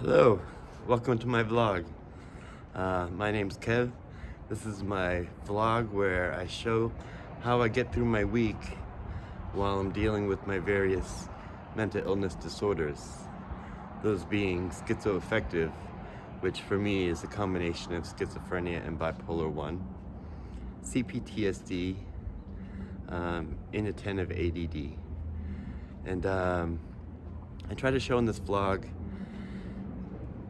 Hello, welcome to my vlog. My name's Kev. This is my vlog where I show how I get through my week while I'm dealing with my various mental illness disorders. Those being schizoaffective, which for me is a combination of schizophrenia and bipolar 1, cPTSD, Inattentive ADD. And I try to show in this vlog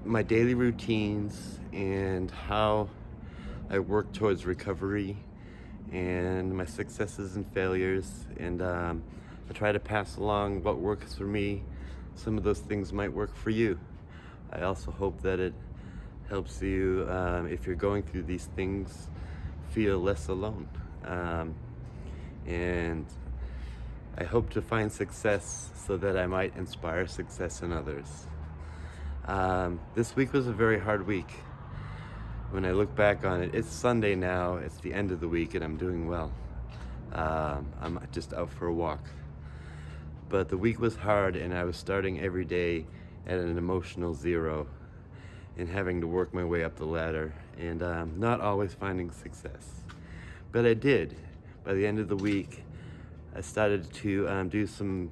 my daily routines and how I work towards recovery and my successes and failures, and I try to pass along what works for me. Some of those things might work for you. I also hope that it helps you, if you're going through these things, feel less alone. And I hope to find success so that I might inspire success in others. This week was a very hard week. When I look back on it, it's Sunday now, it's the end of the week, and I'm doing well. I'm just out for a walk. But the week was hard, and I was starting every day at an emotional zero and having to work my way up the ladder and not always finding success. But I did. By the end of the week, I started to do some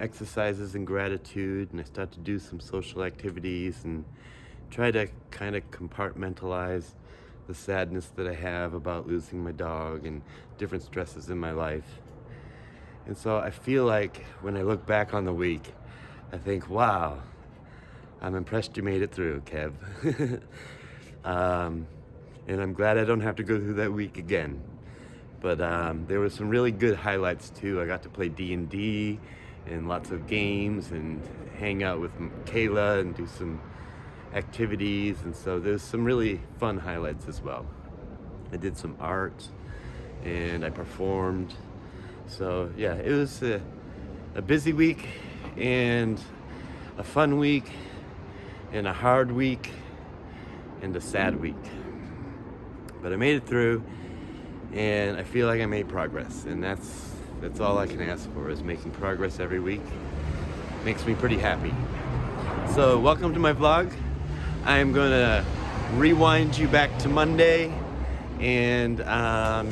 exercises in gratitude, and I start to do some social activities and try to kind of compartmentalize the sadness that I have about losing my dog and different stresses in my life. And so I feel like when I look back on the week, I think, wow, I'm impressed you made it through, Kev. And I'm glad I don't have to go through that week again. But there were some really good highlights too. I got to play D&D and lots of games and hang out with Kayla and do some activities, and so there's some really fun highlights as well. I did some art and I performed. So yeah, it was a busy week and a fun week and a hard week and a sad week. But I made it through, and I feel like I made progress, and that's all I can ask for, is making progress every week. Makes me pretty happy. So welcome to my vlog. I'm gonna rewind you back to Monday, and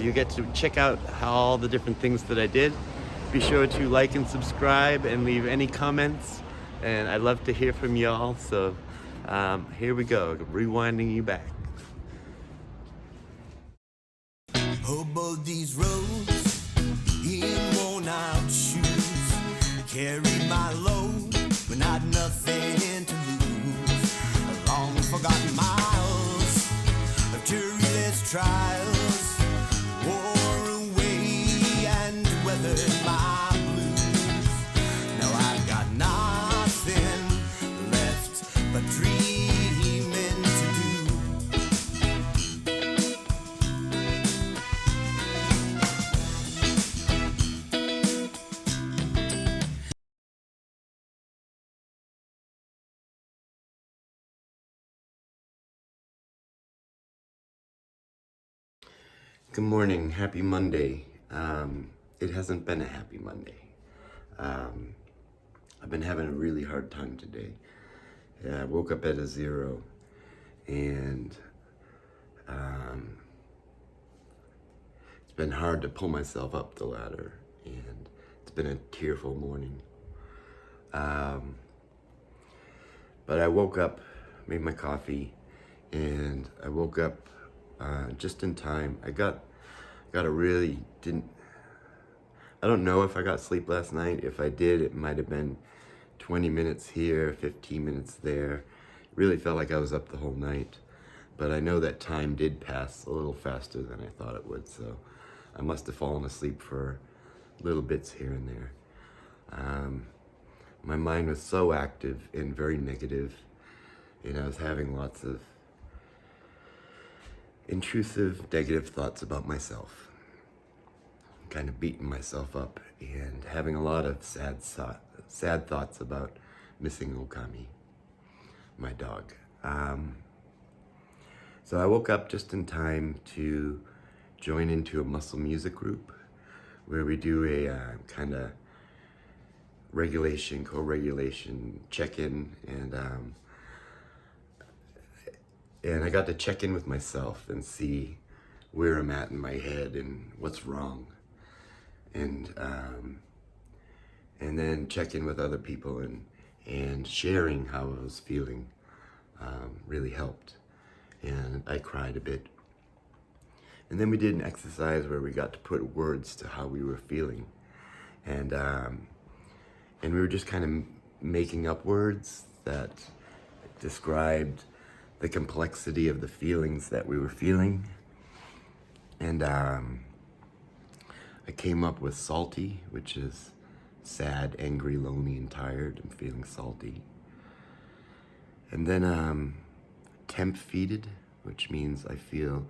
you get to check out all the different things that I did. Be sure to like and subscribe and leave any comments, and I'd love to hear from y'all. So here we go, rewinding you back. Hobo these roads in worn out shoes, carried my load but not nothing to lose. Long forgotten miles of curious trials wore away and weathered my blues. Now I've got nothing left but dreaming to do. Good morning, happy Monday. It hasn't been a happy Monday. I've been having a really hard time today. I woke up at a zero, and it's been hard to pull myself up the ladder, and it's been a tearful morning. But I woke up, made my coffee, and I woke up just in time. I don't know if I got sleep last night. If I did, it might have been 20 minutes here, 15 minutes there. It really felt like I was up the whole night. But I know that time did pass a little faster than I thought it would, so I must have fallen asleep for little bits here and there. My mind was so active and very negative, and I was having lots of intrusive, negative thoughts about myself. Kind of beating myself up and having a lot of sad thoughts about missing Okami, my dog. So I woke up just in time to join into a muscle music group where we do a kind of regulation, co-regulation check-in, and And I got to check in with myself and see where I'm at in my head and what's wrong. And then check in with other people, and sharing how I was feeling really helped. And I cried a bit. And then we did an exercise where we got to put words to how we were feeling. And we were just kind of making up words that described the complexity of the feelings that we were feeling. And I came up with salty, which is sad, angry, lonely, and tired. I'm feeling salty. And then temp-feated, which means I feel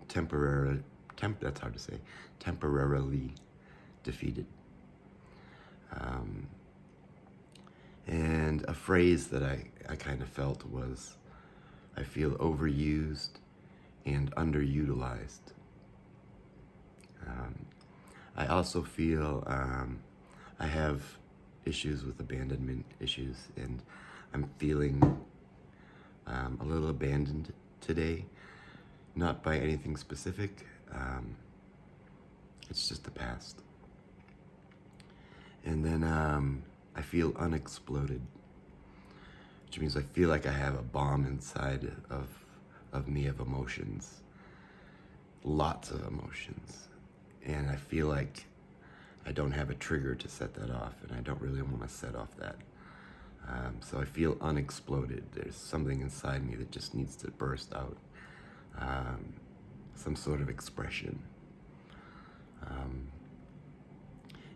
that's hard to say, temporarily defeated. And a phrase that I kind of felt was, I feel overused and underutilized. I also feel I have issues with abandonment issues, and I'm feeling a little abandoned today. Not by anything specific, it's just the past. And then I feel unexploded, which means I feel like I have a bomb inside of me of emotions, lots of emotions. And I feel like I don't have a trigger to set that off, and I don't really want to set off that. So I feel unexploded. There's something inside me that just needs to burst out. Some sort of expression.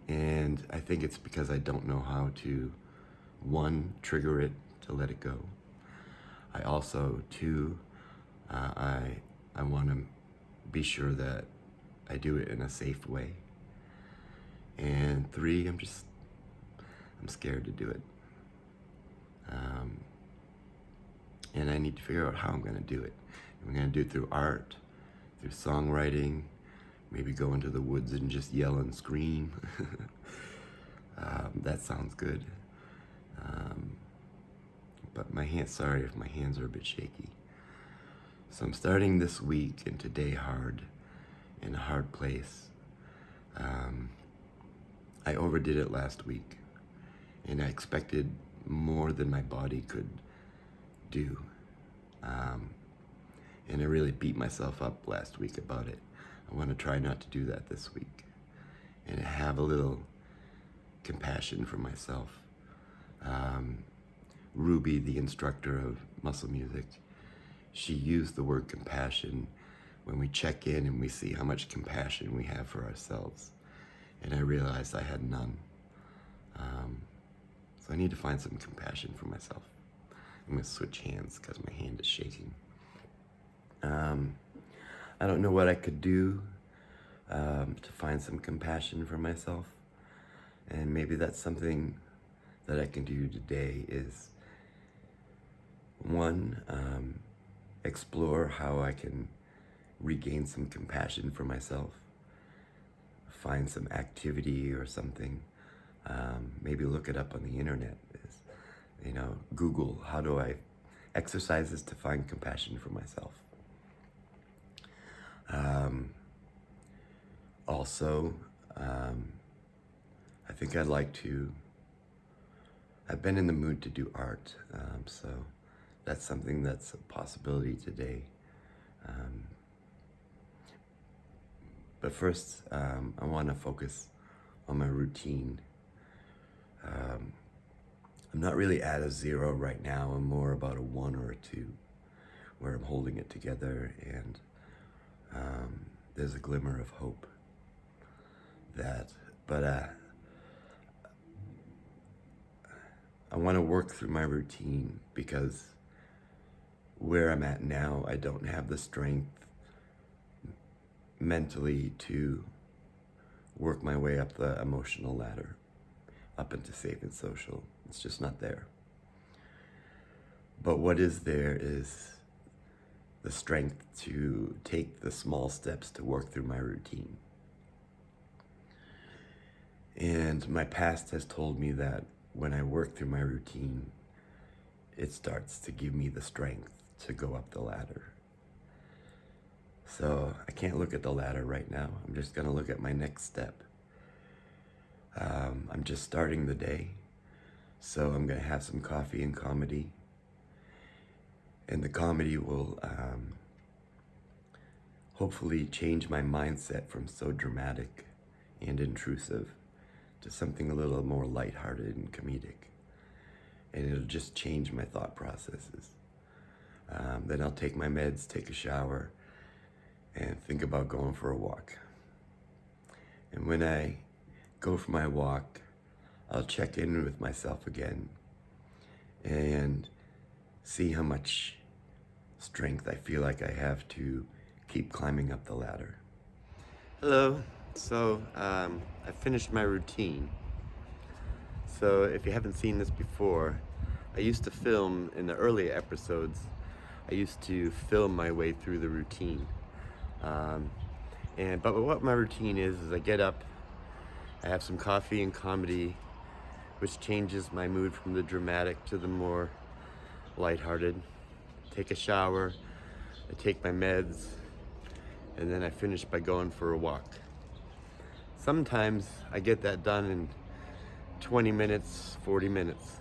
And I think it's because I don't know how to, one, trigger it to let it go. I also, two, I want to be sure that I do it in a safe way. And three, I'm scared to do it. And I need to figure out how I'm going to do it. I'm going to do it through art, through songwriting, maybe go into the woods and just yell and scream. That sounds good. But sorry if my hands are a bit shaky. So I'm starting this week and today hard, in a hard place. I overdid it last week, and I expected more than my body could do. And I really beat myself up last week about it. I want to try not to do that this week, and have a little compassion for myself. Ruby, the instructor of muscle music, she used the word compassion when we check in and we see how much compassion we have for ourselves. And I realized I had none. So I need to find some compassion for myself. I'm gonna switch hands because my hand is shaking. I don't know what I could do to find some compassion for myself. And maybe that's something that I can do today is, one, explore how I can regain some compassion for myself. Find some activity or something. Maybe look it up on the internet. Google, how do I exercises to find compassion for myself. Also, I think I've been in the mood to do art, so that's something that's a possibility today. But first, I want to focus on my routine. I'm not really at a 0 right now. I'm more about a 1 or a 2, where I'm holding it together, and there's a glimmer of hope. But I want to work through my routine, because where I'm at now, I don't have the strength mentally to work my way up the emotional ladder, up into safe and social. It's just not there. But what is there is the strength to take the small steps to work through my routine. And my past has told me that when I work through my routine, it starts to give me the strength to go up the ladder. So I can't look at the ladder right now. I'm just gonna look at my next step. I'm just starting the day, so I'm gonna have some coffee and comedy. And the comedy will hopefully change my mindset from so dramatic and intrusive to something a little more lighthearted and comedic. And it'll just change my thought processes. Then I'll take my meds, take a shower, and think about going for a walk. And when I go for my walk, I'll check in with myself again and see how much strength I feel like I have to keep climbing up the ladder. Hello. So I finished my routine. So if you haven't seen this before, I used to film in the earlier episodes. I used to film my way through the routine. But what my routine is I get up, I have some coffee and comedy, which changes my mood from the dramatic to the more lighthearted. Take a shower, I take my meds, and then I finish by going for a walk. Sometimes I get that done in 20 minutes, 40 minutes.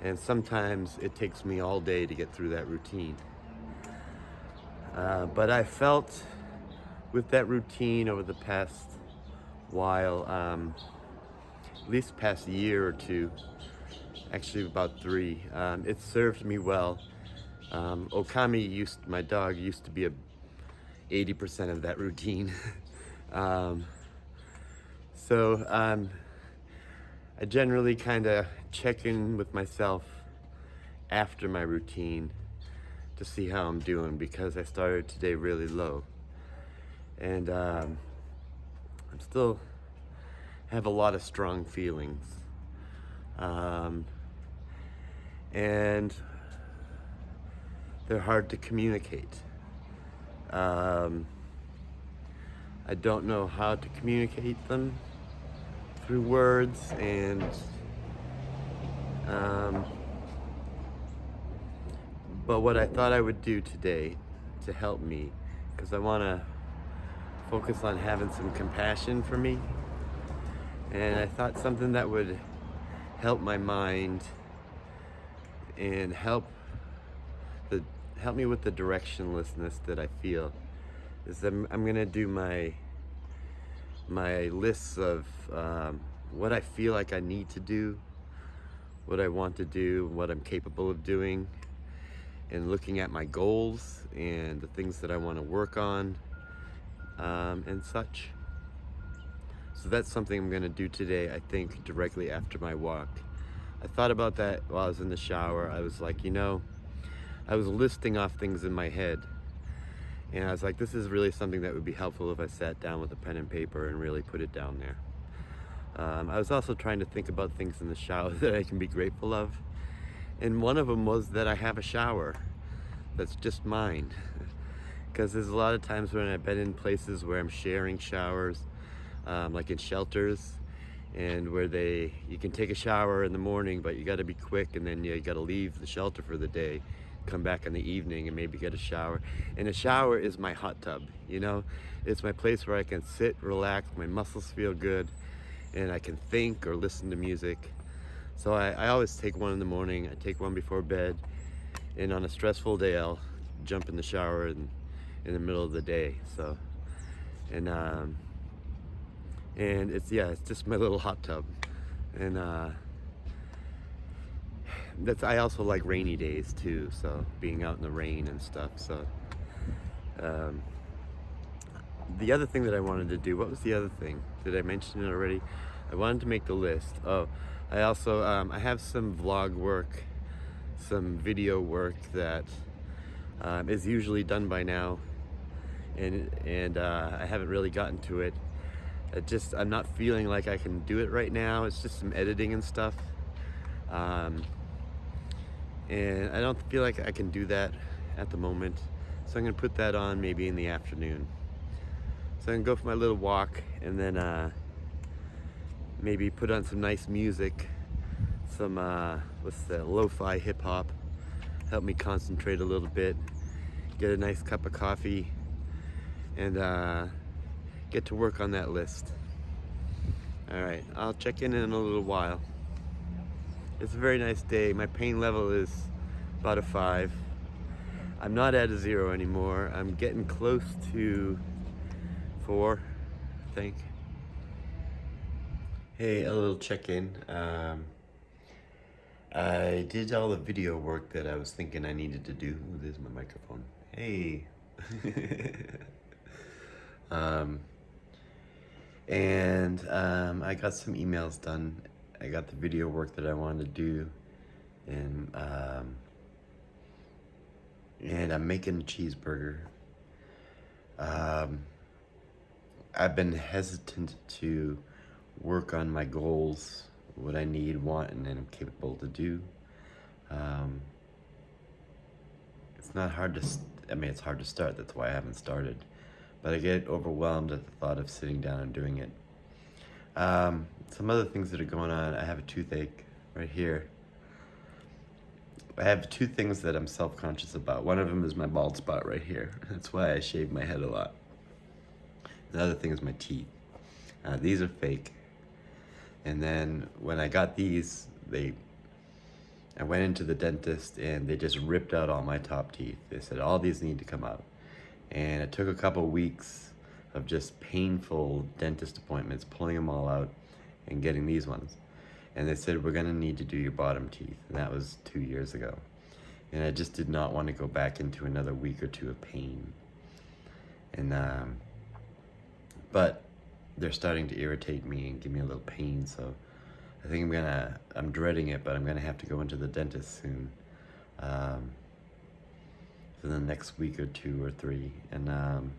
And sometimes it takes me all day to get through that routine. But I felt with that routine over the past while, at least past year or two, actually about 3, it served me well. Okami my dog used to be 80% of that routine. I generally kind of check in with myself after my routine to see how I'm doing, because I started today really low. And I'm still have a lot of strong feelings. And they're hard to communicate. I don't know how to communicate them through words, and but what I thought I would do today to help me, because I want to focus on having some compassion for me, and I thought something that would help my mind and help me with the directionlessness that I feel is that I'm gonna do my lists of what I feel like I need to do, what I want to do, what I'm capable of doing, and looking at my goals and the things that I want to work on, and such. So that's something I'm going to do today, I think, directly after my walk. I thought about that while I was in the shower. I was like, I was listing off things in my head, and I was like, this is really something that would be helpful if I sat down with a pen and paper and really put it down there. I was also trying to think about things in the shower that I can be grateful of. And one of them was that I have a shower that's just mine. Because there's a lot of times when I've been in places where I'm sharing showers, like in shelters, and where you can take a shower in the morning, but you got to be quick, and then you got to leave the shelter for the day, come back in the evening and maybe get a shower. And a shower is my hot tub, It's my place where I can sit, relax, my muscles feel good, and I can think or listen to music. So I always take one in the morning, I take one before bed, and on a stressful day I'll jump in the shower in the middle of the day. So, and it's just my little hot tub. And I also like rainy days too, so being out in the rain and stuff. So the other thing that I wanted to do, what was the other thing? Did I mention it already? I wanted to make the list. Oh, I also, I have some vlog work, some video work that is usually done by now, and I haven't really gotten to it. I'm not feeling like I can do it right now. It's just some editing and stuff. And I don't feel like I can do that at the moment. So I'm gonna put that on maybe in the afternoon. So I can go for my little walk, and then maybe put on some nice music, some lo-fi hip hop, help me concentrate a little bit, get a nice cup of coffee, and get to work on that list. All right, I'll check in a little while. It's a very nice day. My pain level is about a 5. I'm not at a 0 anymore. I'm getting close to 4, I think. Hey, a little check-in. I did all the video work that I was thinking I needed to do. Ooh, there's my microphone. Hey. I got some emails done. I got the video work that I wanted to do, and I'm making a cheeseburger. I've been hesitant to work on my goals, what I need, want, and am capable to do. It's not hard to, it's hard to start, that's why I haven't started. But I get overwhelmed at the thought of sitting down and doing it. Some other things that are going on, I have a toothache right here. I have 2 things that I'm self-conscious about. One of them is my bald spot right here. That's why I shave my head a lot. The other thing is my teeth. These are fake. And then when I got these, I went into the dentist and they just ripped out all my top teeth. They said all these need to come out. And it took a couple weeks of just painful dentist appointments, pulling them all out and getting these ones. And they said, we're gonna need to do your bottom teeth. And that was 2 years ago. And I just did not want to go back into another week or 2 of pain. And, but they're starting to irritate me and give me a little pain, so I think I'm dreading it, but I'm gonna have to go into the dentist soon. In the next week or 2 or 3, and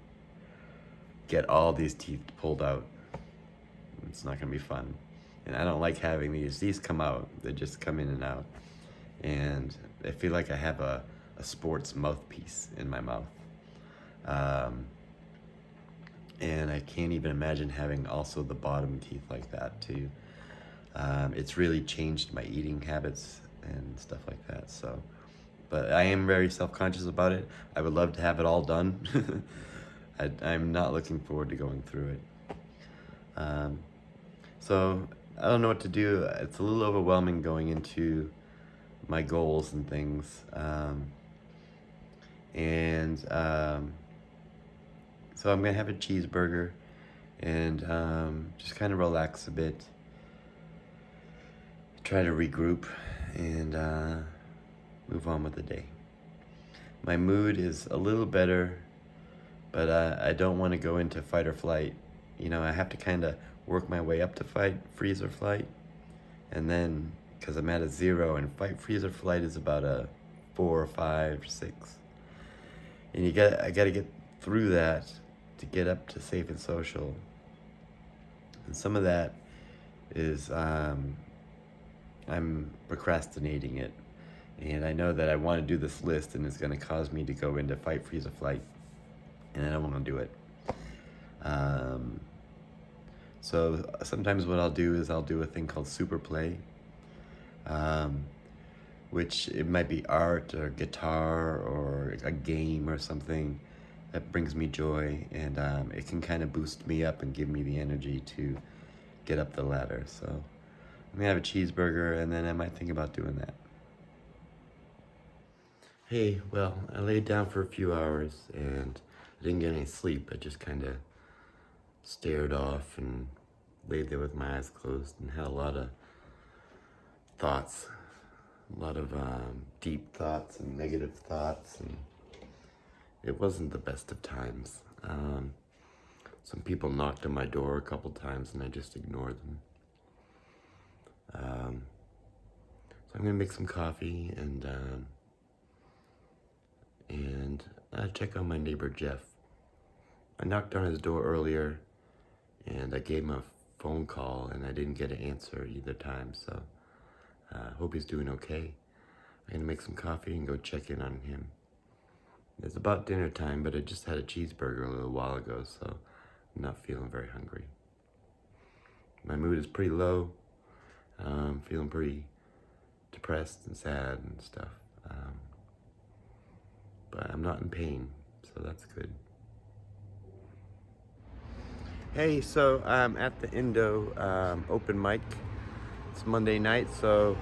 get all these teeth pulled out. It's not gonna be fun. And I don't like having these come out. They just come in and out. And I feel like I have a sports mouthpiece in my mouth. And I can't even imagine having also the bottom teeth like that too. It's really changed my eating habits and stuff like that, so. But I am very self-conscious about it. I would love to have it all done. I'm not looking forward to going through it. So I don't know what to do. It's a little overwhelming going into my goals and things. So I'm gonna have a cheeseburger and just kind of relax a bit. Try to regroup and move on with the day. My mood is a little better, but I don't want to go into fight or flight. You know, I have to kind of work my way up to fight, freeze, or flight. And then, because I'm at a 0, and fight, freeze, or flight is about a 4 or 5 or 6. And I gotta get through that to get up to safe and social. And some of that is I'm procrastinating it. And I know that I want to do this list and it's going to cause me to go into fight, freeze, or flight. And I don't want to do it. So sometimes what I'll do is I'll do a thing called super play. Which it might be art or guitar or a game or something that brings me joy. And it can kind of boost me up and give me the energy to get up the ladder. So I'm going to have a cheeseburger and then I might think about doing that. Hey, well, I laid down for a few hours and I didn't get any sleep. I just kind of stared off and laid there with my eyes closed and had a lot of thoughts, a lot of deep thoughts and negative thoughts, and it wasn't the best of times. Some people knocked on my door a couple times and I just ignored them. So I'm gonna make some coffee and check on my neighbor Jeff. I knocked on his door earlier and I gave him a phone call and I didn't get an answer either time, so hope he's doing okay. I'm gonna make some coffee and go check in on him. It's about dinner time, but I just had a cheeseburger a little while ago, so I'm not feeling very hungry. My mood is pretty low. Feeling pretty depressed and sad and stuff. But I'm not in pain, so that's good. Hey, so I'm at the Indo open mic. It's Monday night, so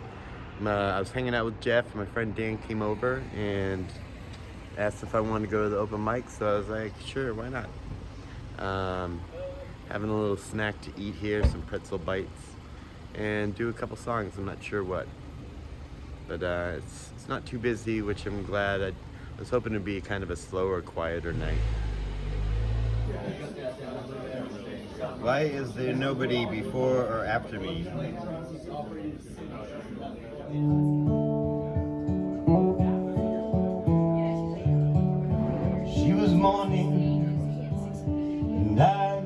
I was hanging out with Jeff, and my friend Dan came over and asked if I wanted to go to the open mic, so I was like, sure, why not? Having a little snack to eat here, some pretzel bites, and do a couple songs. I'm not sure what, but it's not too busy, which I'm glad. I was hoping to be kind of a slower, quieter night. Why is there nobody before or after me? She was morning, and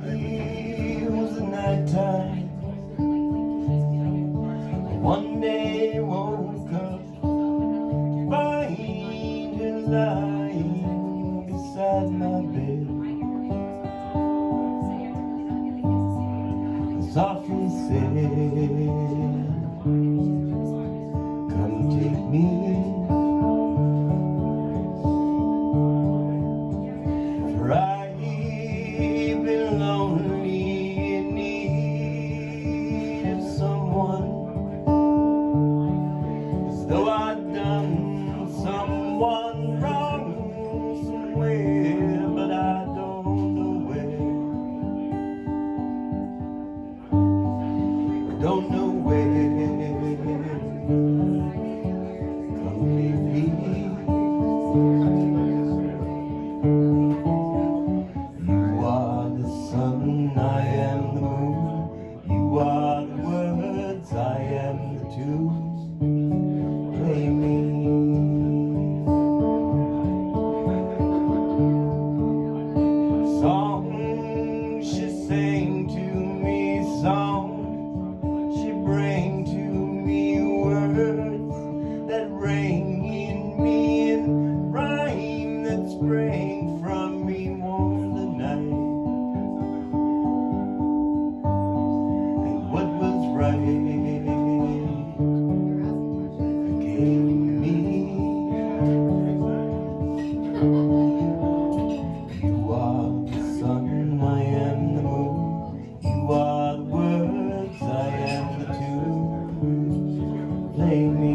it was the nighttime. One day I woke up to find her lying beside my bed. I softly said, come take me. For I've been lonely in need of someone, as though I'd done someone wrong somewhere, but I don't know where. I don't know where. Come make me. You are the sun, I am the moon. You are the words, I am the tune. Play me. Song she sang to me, song she bring to me, words that rang in me, and rhyme that sprang from me, warm the night. And what was right came me. You are the sun, I am the moon. You are the words, I am the tune. Play me.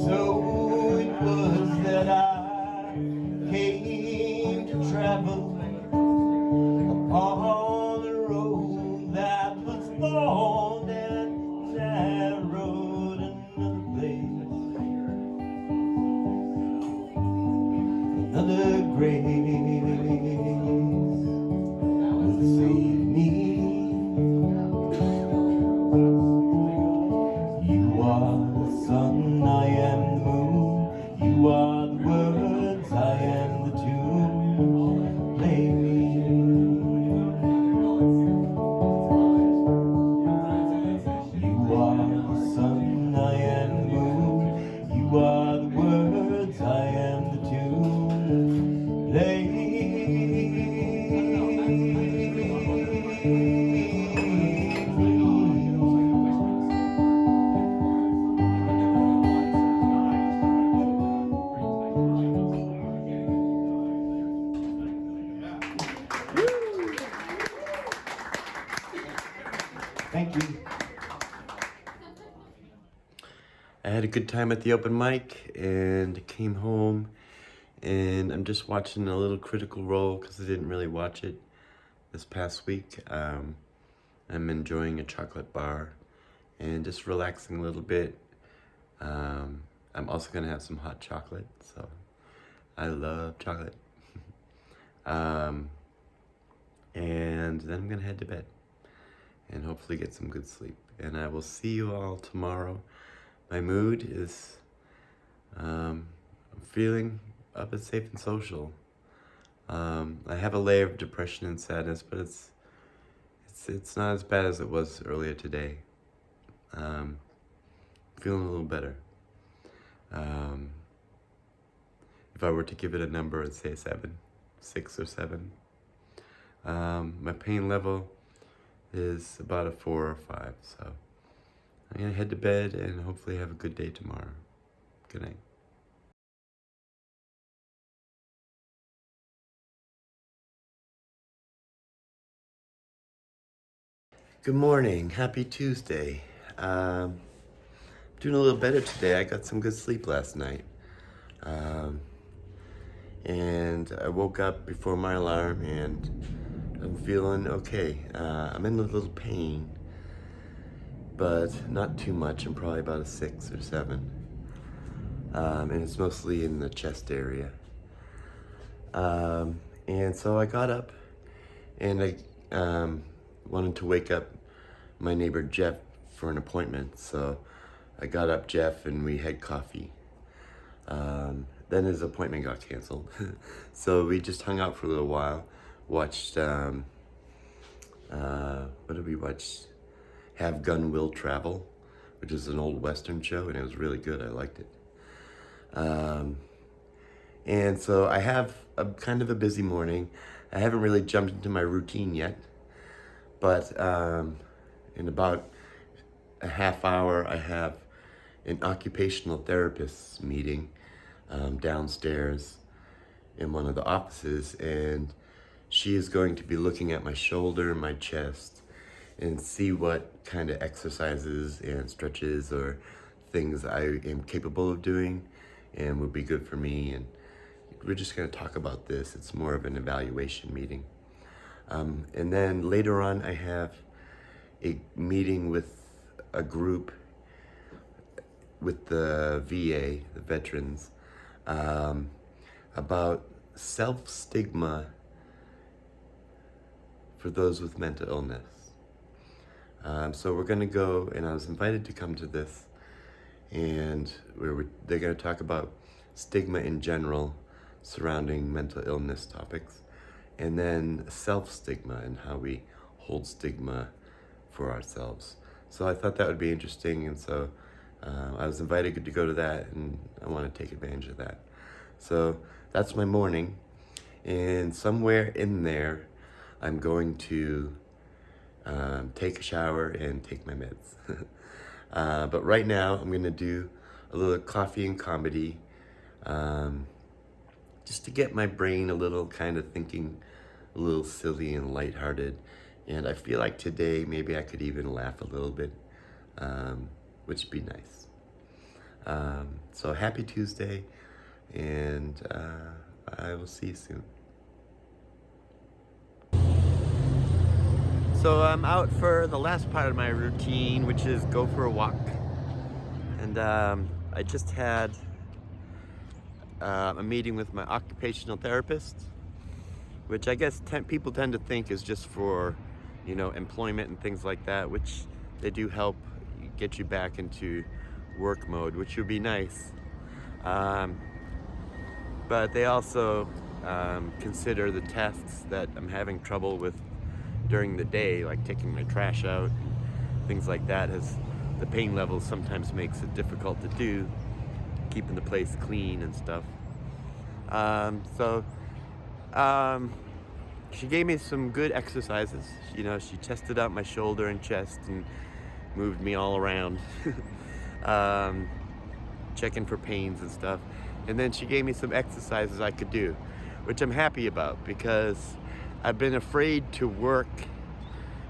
So it was that I came to travel upon a road that was long and narrowed, another place, another grace will save me. You are the sun, I am the moon. You are the words, I am the tune. Play me. You are the sun, I am the moon. You are the words, I am the tune. Play me. Thank you. I had a good time at the open mic and came home, and I'm just watching a little Critical Role because I didn't really watch it this past week. I'm enjoying a chocolate bar and just relaxing a little bit. I'm also gonna have some hot chocolate, so I love chocolate. And then I'm gonna head to bed and hopefully get some good sleep. And I will see you all tomorrow. My mood is, I'm feeling up and safe and social. I have a layer of depression and sadness, but it's not as bad as it was earlier today. Feeling a little better. If I were to give it a number, I'd say 7, 6 or 7. My pain level is about a 4 or 5, so I'm gonna head to bed and hopefully have a good day tomorrow. Good night. Good morning, happy Tuesday. Doing a little better today. I got some good sleep last night. And I woke up before my alarm and I'm feeling okay. I'm in a little pain, but not too much. I'm probably about a 6 or 7. And it's mostly in the chest area. And so I got up and I wanted to wake up my neighbor Jeff for an appointment. So I got up Jeff and we had coffee. Then his appointment got canceled. So we just hung out for a little while, watched, what did we watch? Have Gun Will Travel, which is an old Western show, and it was really good. I liked it. And so I have a kind of a busy morning. I haven't really jumped into my routine yet, but in about a half hour, I have an occupational therapist meeting downstairs in one of the offices, and she is going to be looking at my shoulder and my chest and see what kind of exercises and stretches or things I am capable of doing and would be good for me. And we're just going to talk about this. It's more of an evaluation meeting. And then later on, I have a meeting with a group with the VA, the veterans, about self-stigma for those with mental illness. So we're going to go, and I was invited to come to this, and they're going to talk about stigma in general surrounding mental illness topics, and then self-stigma and how we hold stigma for ourselves. So I thought that would be interesting, and so I was invited to go to that, and I want to take advantage of that. So that's my morning, and somewhere in there, I'm going to take a shower and take my meds. But right now, I'm going to do a little coffee and comedy, just to get my brain a little kind of thinking a little silly and lighthearted. And I feel like today, maybe I could even laugh a little bit, which would be nice. So happy Tuesday, and I will see you soon. So I'm out for the last part of my routine, which is go for a walk. And I just had a meeting with my occupational therapist, which I guess people tend to think is just for, employment and things like that, which they do help get you back into work mode, which would be nice. But they also consider the tasks that I'm having trouble with during the day, like taking my trash out, things like that, as the pain level sometimes makes it difficult to do, keeping the place clean and stuff. She gave me some good exercises. She tested out my shoulder and chest and moved me all around, checking for pains and stuff. And then she gave me some exercises I could do, which I'm happy about, because I've been afraid to work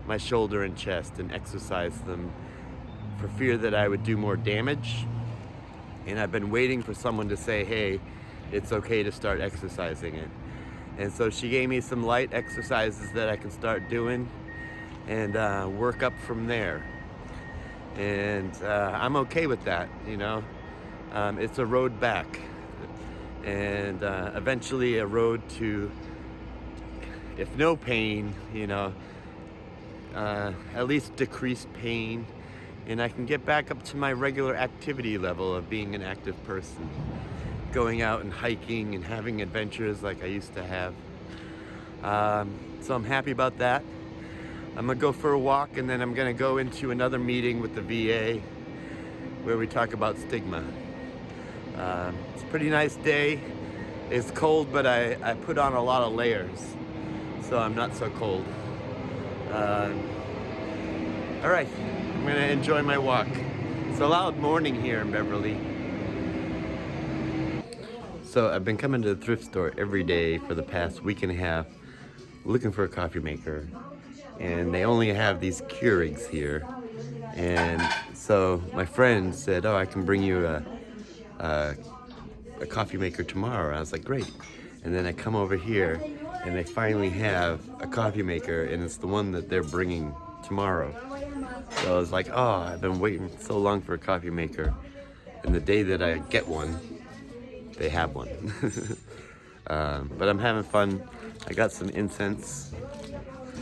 my shoulder and chest and exercise them for fear that I would do more damage. And I've been waiting for someone to say, hey, it's okay to start exercising it. And so she gave me some light exercises that I can start doing and work up from there. And I'm okay with that, It's a road back, and eventually a road to, if no pain, at least decreased pain, and I can get back up to my regular activity level of being an active person, going out and hiking and having adventures like I used to have. So I'm happy about that. I'm gonna go for a walk, and then I'm gonna go into another meeting with the VA where we talk about stigma. It's a pretty nice day. It's cold, but I put on a lot of layers, so I'm not so cold. All right, I'm gonna enjoy my walk. It's a loud morning here in Beverly. So I've been coming to the thrift store every day for the past week and a half, looking for a coffee maker, and they only have these Keurigs here. And so my friend said, "Oh, I can bring you a coffee maker tomorrow." I was like, "Great." And then I come over here, and they finally have a coffee maker, and it's the one that they're bringing tomorrow. So I was like, "Oh, I've been waiting so long for a coffee maker," and the day that I get one, they have one. But I'm having fun. I got some incense,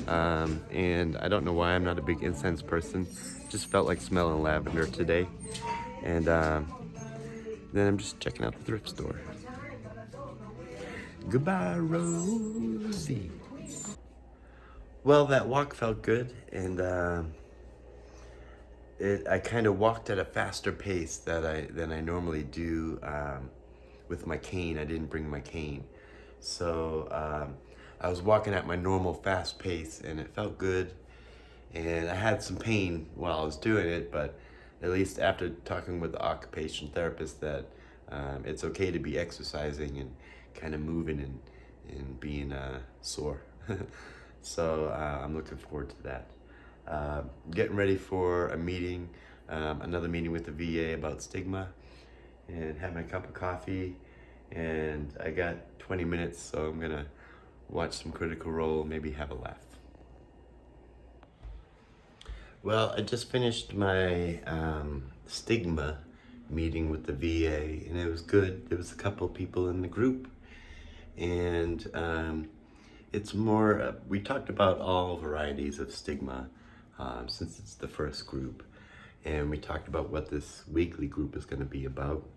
and I don't know why I'm not a big incense person. Just felt like smelling lavender today. And then I'm just checking out the thrift store. Goodbye, Rosie. Well, that walk felt good, and I kind of walked at a faster pace than I normally do with my cane. I didn't bring my cane, so I was walking at my normal fast pace, and it felt good. And I had some pain while I was doing it, but at least after talking with the occupational therapist, that it's okay to be exercising and kind of moving and being sore. So I'm looking forward to that. Getting ready for a meeting, another meeting with the VA about stigma, and have my cup of coffee. And I got 20 minutes, so I'm gonna watch some Critical Role, maybe have a laugh. Well, I just finished my stigma meeting with the VA, and it was good. There was a couple people in the group, and it's more, we talked about all varieties of stigma since it's the first group, and we talked about what this weekly group is going to be about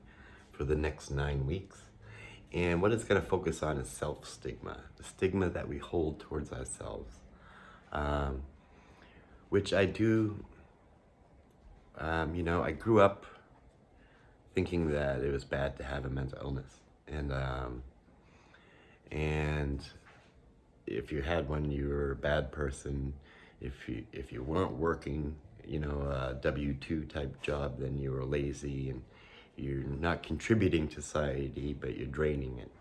for the next 9 weeks. And what it's going to focus on is self-stigma, the stigma that we hold towards ourselves. Which I do, I grew up thinking that it was bad to have a mental illness. And if you had one, you were a bad person. If you weren't working, a W-2 type job, then you were lazy and you're not contributing to society, but you're draining it.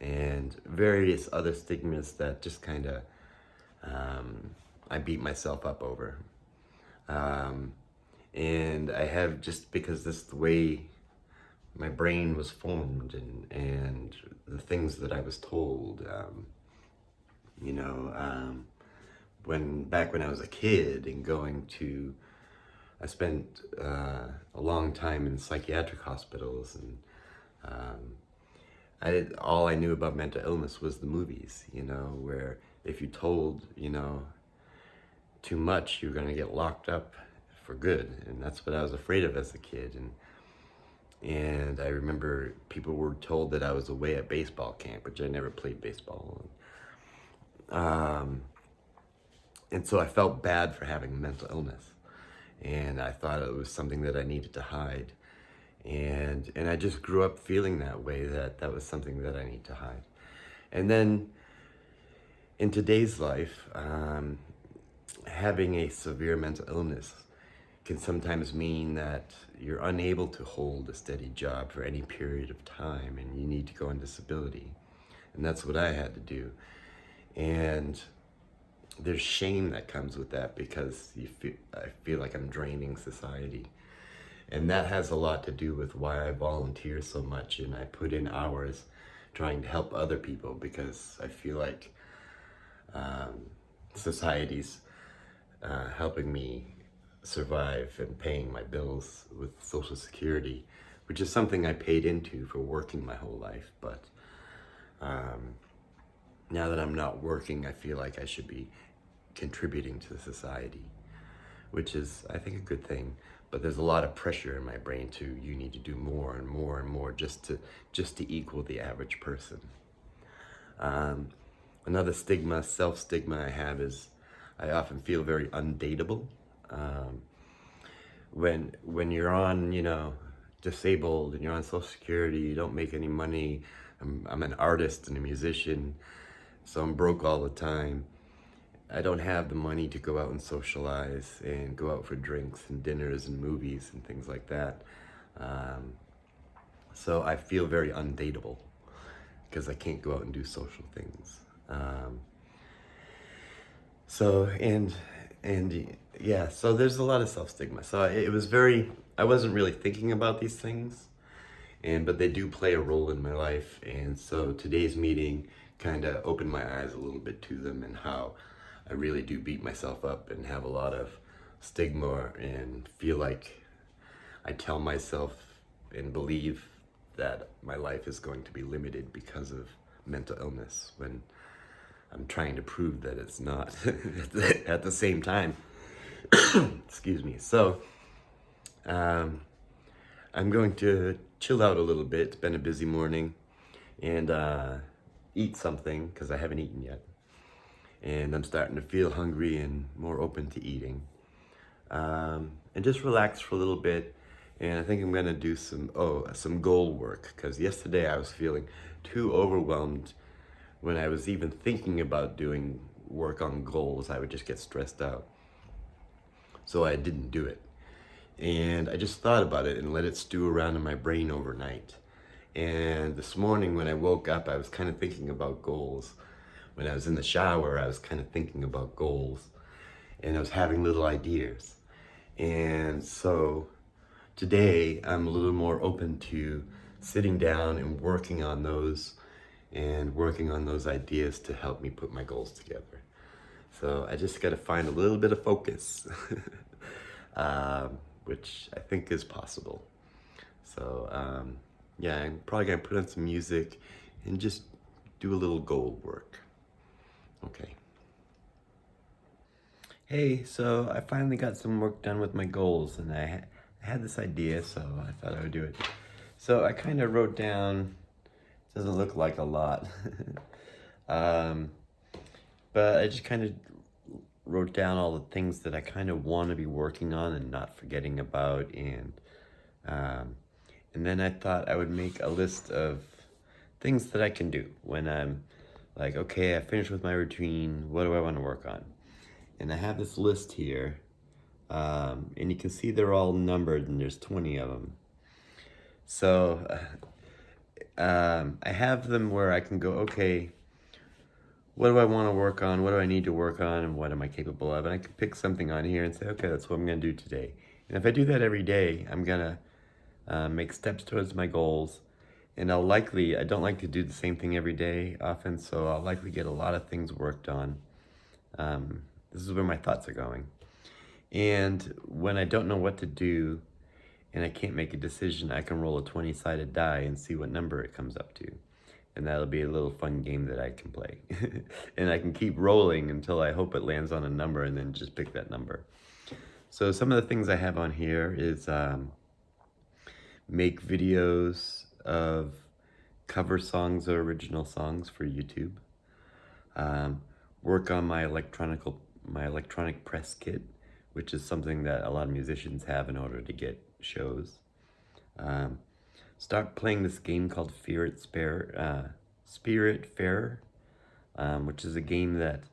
And various other stigmas that just kind of I beat myself up over. And I have, just because this is the way my brain was formed and the things that I was told, when I was a kid and I spent a long time in psychiatric hospitals, and all I knew about mental illness was the movies, where if you told, too much, you're gonna get locked up for good, and that's what I was afraid of as a kid. And I remember people were told that I was away at baseball camp, which I never played baseball. And so I felt bad for having mental illness, and I thought it was something that I needed to hide. And I just grew up feeling that way, that was something that I need to hide. And then in today's life, having a severe mental illness can sometimes mean that you're unable to hold a steady job for any period of time, and you need to go on disability. And that's what I had to do. And there's shame that comes with that, because I feel like I'm draining society. And that has a lot to do with why I volunteer so much, and I put in hours trying to help other people, because I feel like society's helping me survive and paying my bills with Social Security, which is something I paid into for working my whole life. But now that I'm not working, I feel like I should be contributing to society, which is, I think, a good thing. But there's a lot of pressure in my brain you need to do more and more and more just to equal the average person. Another self-stigma I have is I often feel very undateable. Um, when you're on, disabled and you're on Social Security, you don't make any money. I'm an artist and a musician, so I'm broke all the time. I don't have the money to go out and socialize and go out for drinks and dinners and movies and things like that. Um, so I feel very undateable because I can't go out and do social things. So and yeah, so there's a lot of self-stigma. So it was I wasn't really thinking about these things, but they do play a role in my life. And so today's meeting kind of opened my eyes a little bit to them and how I really do beat myself up and have a lot of stigma and feel like I tell myself and believe that my life is going to be limited because of mental illness when I'm trying to prove that it's not at the same time. Excuse me. So, I'm going to chill out a little bit. It's been a busy morning and eat something because I haven't eaten yet. And I'm starting to feel hungry and more open to eating. And just relax for a little bit. And I think I'm gonna do some goal work because yesterday I was feeling too overwhelmed. When I was even thinking about doing work on goals, I would just get stressed out. So I didn't do it. And I just thought about it and let it stew around in my brain overnight. And this morning when I woke up, I was kind of thinking about goals. When I was in the shower, I was kind of thinking about goals. And I was having little ideas. And so today, I'm a little more open to sitting down and working on those ideas to help me put my goals together. So I just got to find a little bit of focus, which I think is possible. So yeah, I'm probably gonna put on some music and just do a little goal work. Okay. Hey, so I finally got some work done with my goals, and I had this idea, so I thought I would do it. So I kind of wrote down, doesn't look like a lot, um, but I just kind of wrote down all the things that I kind of want to be working on and not forgetting about, and then I thought I would make a list of things that I can do when I'm like, okay, I finished with my routine, what do I want to work on? And I have this list here, and you can see they're all numbered and there's 20 of them. So I have them where I can go, okay, what do I want to work on? What do I need to work on? And what am I capable of? And I can pick something on here and say, okay, that's what I'm going to do today. And if I do that every day, I'm going to make steps towards my goals. And I don't like to do the same thing every day often, so I'll likely get a lot of things worked on. This is where my thoughts are going. And when I don't know what to do and I can't make a decision, I can roll a 20-sided die and see what number it comes up to. And that'll be a little fun game that I can play. And I can keep rolling until I hope it lands on a number and then just pick that number. So some of the things I have on here is make videos of cover songs or original songs for YouTube. Work on my electronic press kit, which is something that a lot of musicians have in order to get shows. Start playing this game called Spiritfarer, which is a game that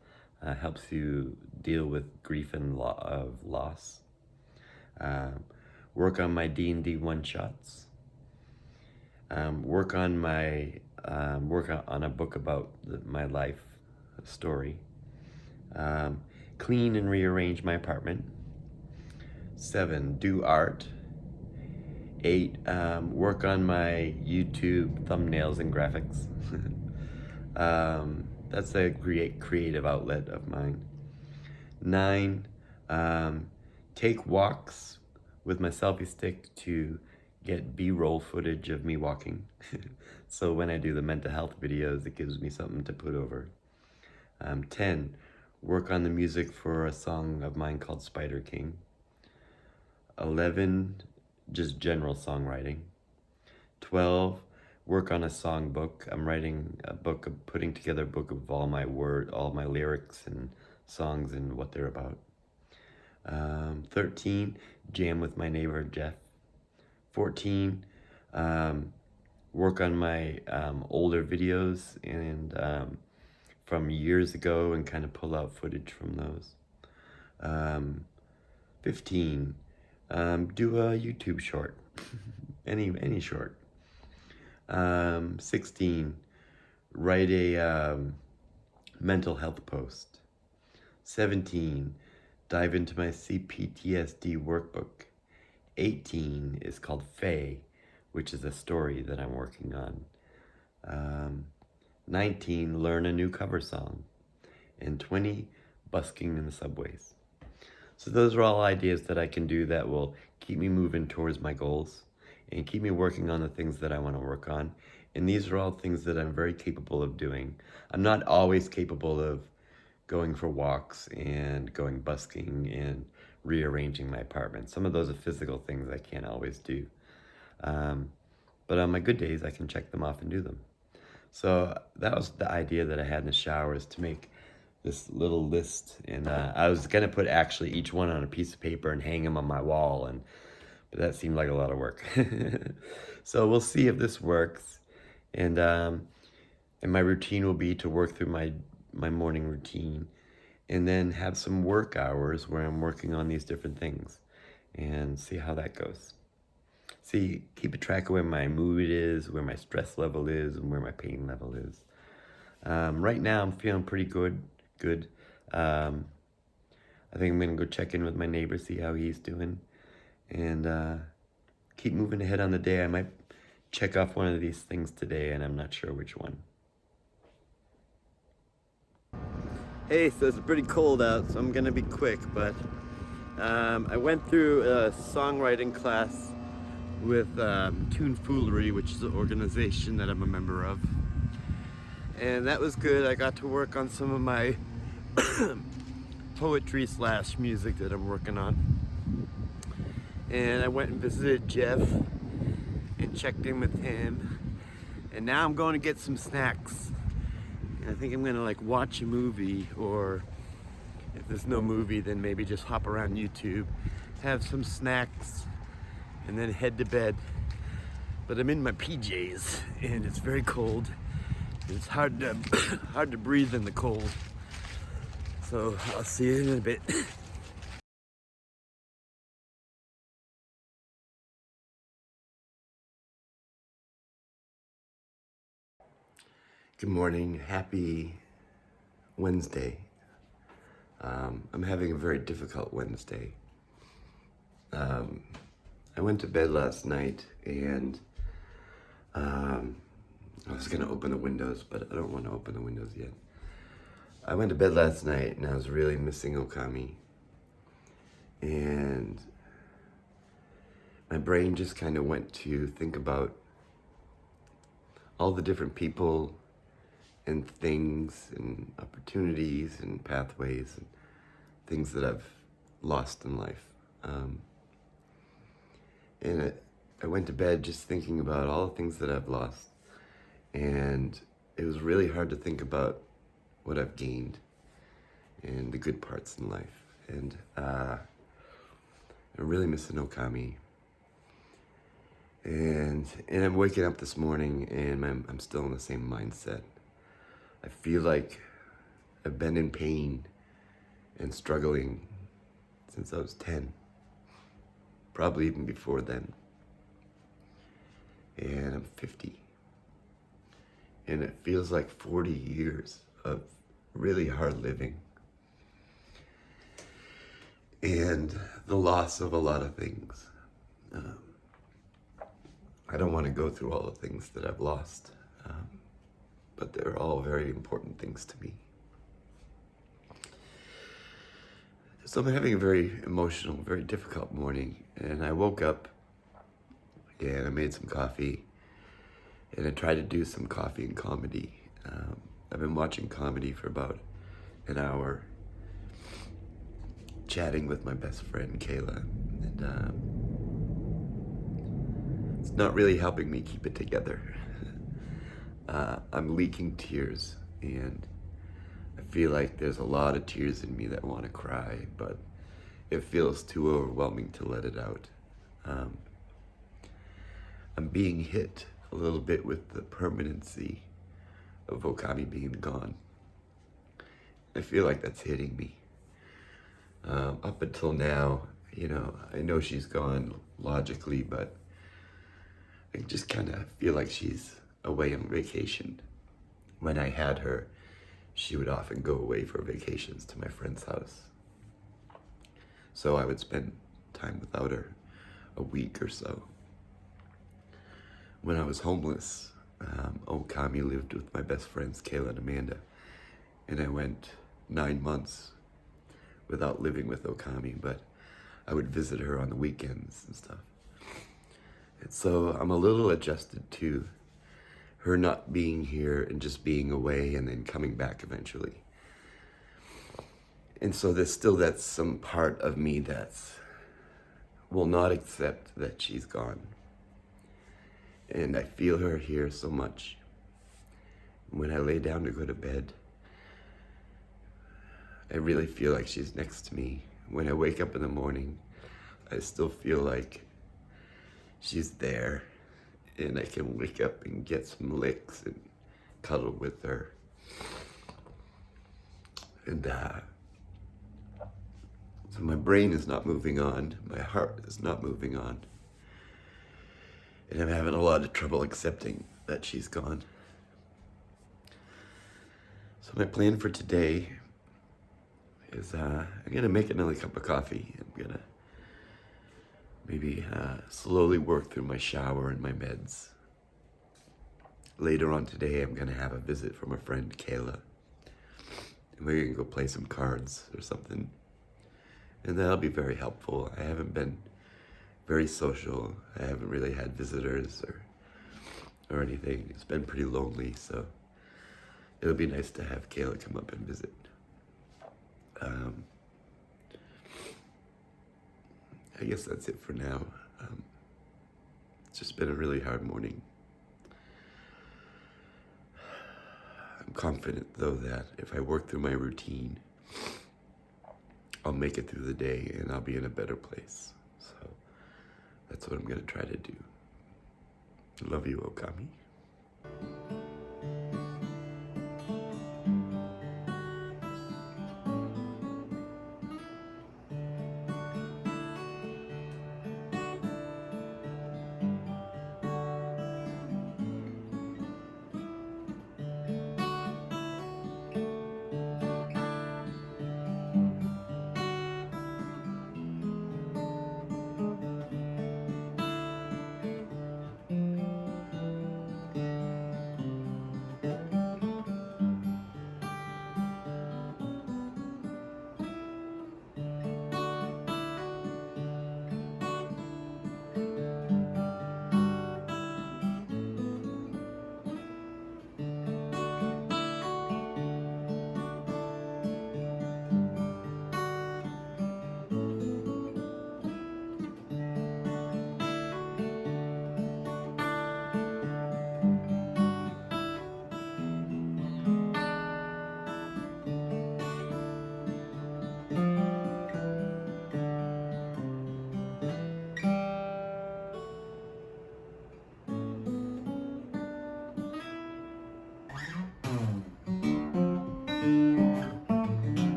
helps you deal with grief and loss. Work on my D&D one-shots. Work on a book about my life story. Clean and rearrange my apartment. 7, do art. 8, work on my YouTube thumbnails and graphics. That's a creative outlet of mine. 9, take walks with my selfie stick to get B-roll footage of me walking. So when I do the mental health videos, it gives me something to put over. 10, work on the music for a song of mine called Spider King. 11, just general songwriting. 12, work on a songbook. I'm writing a book, putting together a book of all my lyrics and songs and what they're about. 13, jam with my neighbor Jeff. 14, work on my older videos and from years ago and kind of pull out footage from those. 15, do a YouTube short, any short. 16, write a mental health post. 17, dive into my cPTSD workbook. 18 is called Faye, which is a story that I'm working on. 19, learn a new cover song. And 20, busking in the subways. So those are all ideas that I can do that will keep me moving towards my goals and keep me working on the things that I want to work on. And these are all things that I'm very capable of doing. I'm not always capable of going for walks and going busking and rearranging my apartment. Some of those are physical things I can't always do. But on my good days, I can check them off and do them. So that was the idea that I had in the shower, is to make this little list. And I was gonna put actually each one on a piece of paper and hang them on my wall, but that seemed like a lot of work. So we'll see if this works. And my routine will be to work through my morning routine and then have some work hours where I'm working on these different things and see how that goes. See, keep a track of where my mood is, where my stress level is, and where my pain level is. Right now I'm feeling pretty good. I think I'm gonna go check in with my neighbor, see how he's doing, and keep moving ahead on the day. I might check off one of these things today, and I'm not sure which one. Hey, so it's pretty cold out, so I'm gonna be quick, but I went through a songwriting class with Tune Foolery, which is an organization that I'm a member of. And that was good. I got to work on some of my poetry / music that I'm working on. And I went and visited Jeff and checked in with him. And now I'm going to get some snacks. And I think I'm gonna like watch a movie, or if there's no movie, then maybe just hop around YouTube, have some snacks, and then head to bed. But I'm in my PJs and it's very cold. It's hard to breathe in the cold. So I'll see you in a bit. Good morning, happy Wednesday. I'm having a very difficult Wednesday. I went to bed last night and I was gonna open the windows, but I don't want to open the windows yet. I went to bed last night and I was really missing Okami. And my brain just kind of went to think about all the different people and things and opportunities and pathways and things that I've lost in life. And I went to bed just thinking about all the things that I've lost. And it was really hard to think about what I've gained and the good parts in life. And I'm really missing Okami. And I'm waking up this morning and I'm still in the same mindset. I feel like I've been in pain and struggling since I was 10, probably even before then. And I'm 50. And it feels like 40 years of really hard living. And the loss of a lot of things. I don't want to go through all the things that I've lost, but they're all very important things to me. So I'm having a very emotional, very difficult morning, and I woke up and I made some coffee, and I tried to do some coffee and comedy. I've been watching comedy for about an hour, chatting with my best friend Kayla, and It's not really helping me keep it together. I'm leaking tears, and I feel like there's a lot of tears in me that want to cry, but it feels too overwhelming to let it out. I'm being hit a little bit with the permanency of Okami being gone. I feel like that's hitting me. Up until now, I know she's gone logically, but I just kind of feel like she's away on vacation. When I had her, she would often go away for vacations to my friend's house. So I would spend time without her, a week or so. When I was homeless, Okami lived with my best friends, Kayla and Amanda, and I went 9 months without living with Okami, but I would visit her on the weekends and stuff. And so I'm a little adjusted to her not being here and just being away and then coming back eventually. And so there's still that some part of me that's will not accept that she's gone. And I feel her here so much. When I lay down to go to bed, I really feel like she's next to me. When I wake up in the morning, I still feel like she's there, and I can wake up and get some licks and cuddle with her. And so my brain is not moving on, my heart is not moving on, and I'm having a lot of trouble accepting that she's gone. So my plan for today is I'm gonna make another cup of coffee. I'm gonna maybe slowly work through my shower and my meds. Later on today, I'm gonna have a visit from a friend, Kayla. And we're gonna go play some cards or something. And that'll be very helpful. I haven't been very social. I haven't really had visitors or anything. It's been pretty lonely, so it'll be nice to have Kayla come up and visit. I guess that's it for now. It's just been a really hard morning. I'm confident, though, that if I work through my routine, I'll make it through the day and I'll be in a better place. So that's what I'm gonna try to do. Love you, Okami.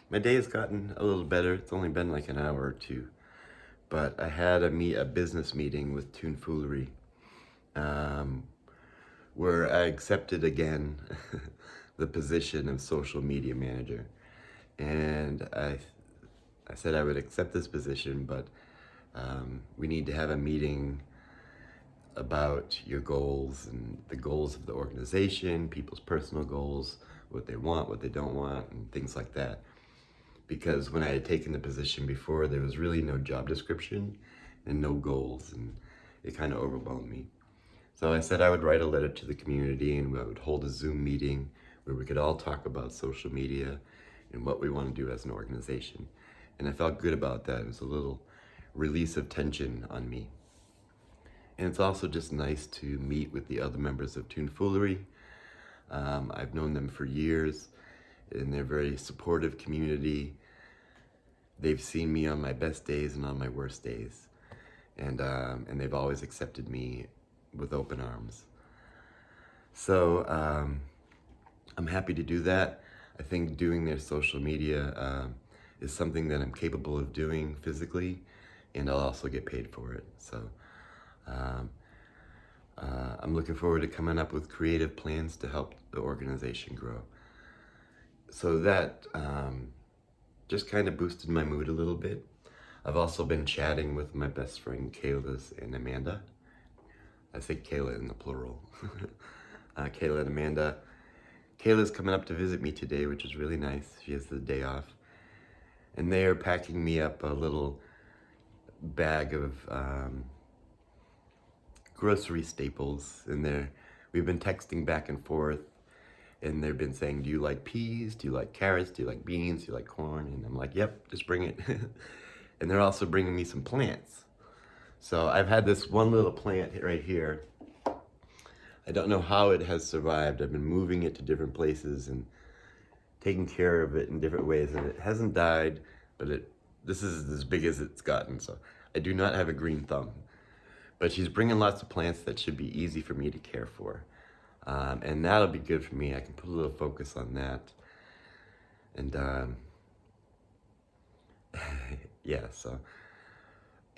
My day has gotten a little better. It's only been like an hour or two, but I had a business meeting with Toon Foolery, where I accepted again the position of social media manager. And I said I would accept this position, but we need to have a meeting about your goals and the goals of the organization, people's personal goals, what they want, what they don't want, and things like that. Because when I had taken the position before, there was really no job description and no goals, and it kind of overwhelmed me. So I said I would write a letter to the community, and we would hold a Zoom meeting where we could all talk about social media and what we want to do as an organization. And I felt good about that. It was a little release of tension on me. And it's also just nice to meet with the other members of Toonfoolery. I've known them for years, and they're a very supportive community. They've seen me on my best days and on my worst days. And they've always accepted me with open arms. So I'm happy to do that. I think doing their social media is something that I'm capable of doing physically, and I'll also get paid for it. So I'm looking forward to coming up with creative plans to help the organization grow. So that just kind of boosted my mood a little bit. I've also been chatting with my best friend Kayla and Amanda. I say Kayla in the plural. Kayla and Amanda. Kayla's coming up to visit me today, which is really nice. She has the day off. And they are packing me up a little bag of grocery staples. And we've been texting back and forth. And they've been saying, do you like peas? Do you like carrots? Do you like beans? Do you like corn? And I'm like, yep, just bring it. And they're also bringing me some plants. So I've had this one little plant right here. I don't know how it has survived. I've been moving it to different places and taking care of it in different ways. And it hasn't died, but this is as big as it's gotten. So I do not have a green thumb. But she's bringing lots of plants that should be easy for me to care for. And that'll be good for me. I can put a little focus on that. And yeah, so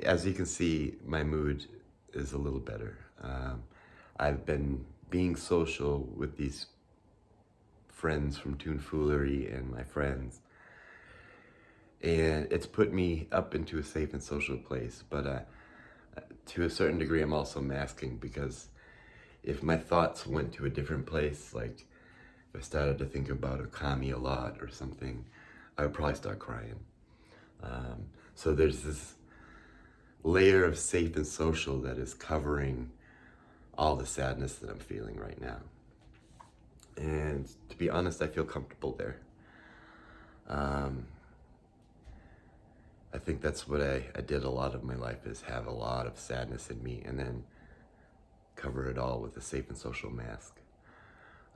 as you can see, my mood is a little better. I've been being social with these friends from Toonfoolery and my friends. And it's put me up into a safe and social place. But to a certain degree, I'm also masking, because if my thoughts went to a different place, like if I started to think about Okami a lot or something, I would probably start crying. So there's this layer of safe and social that is covering all the sadness that I'm feeling right now. And to be honest, I feel comfortable there. I think that's what I did a lot of my life, is have a lot of sadness in me and then cover it all with a safe and social mask.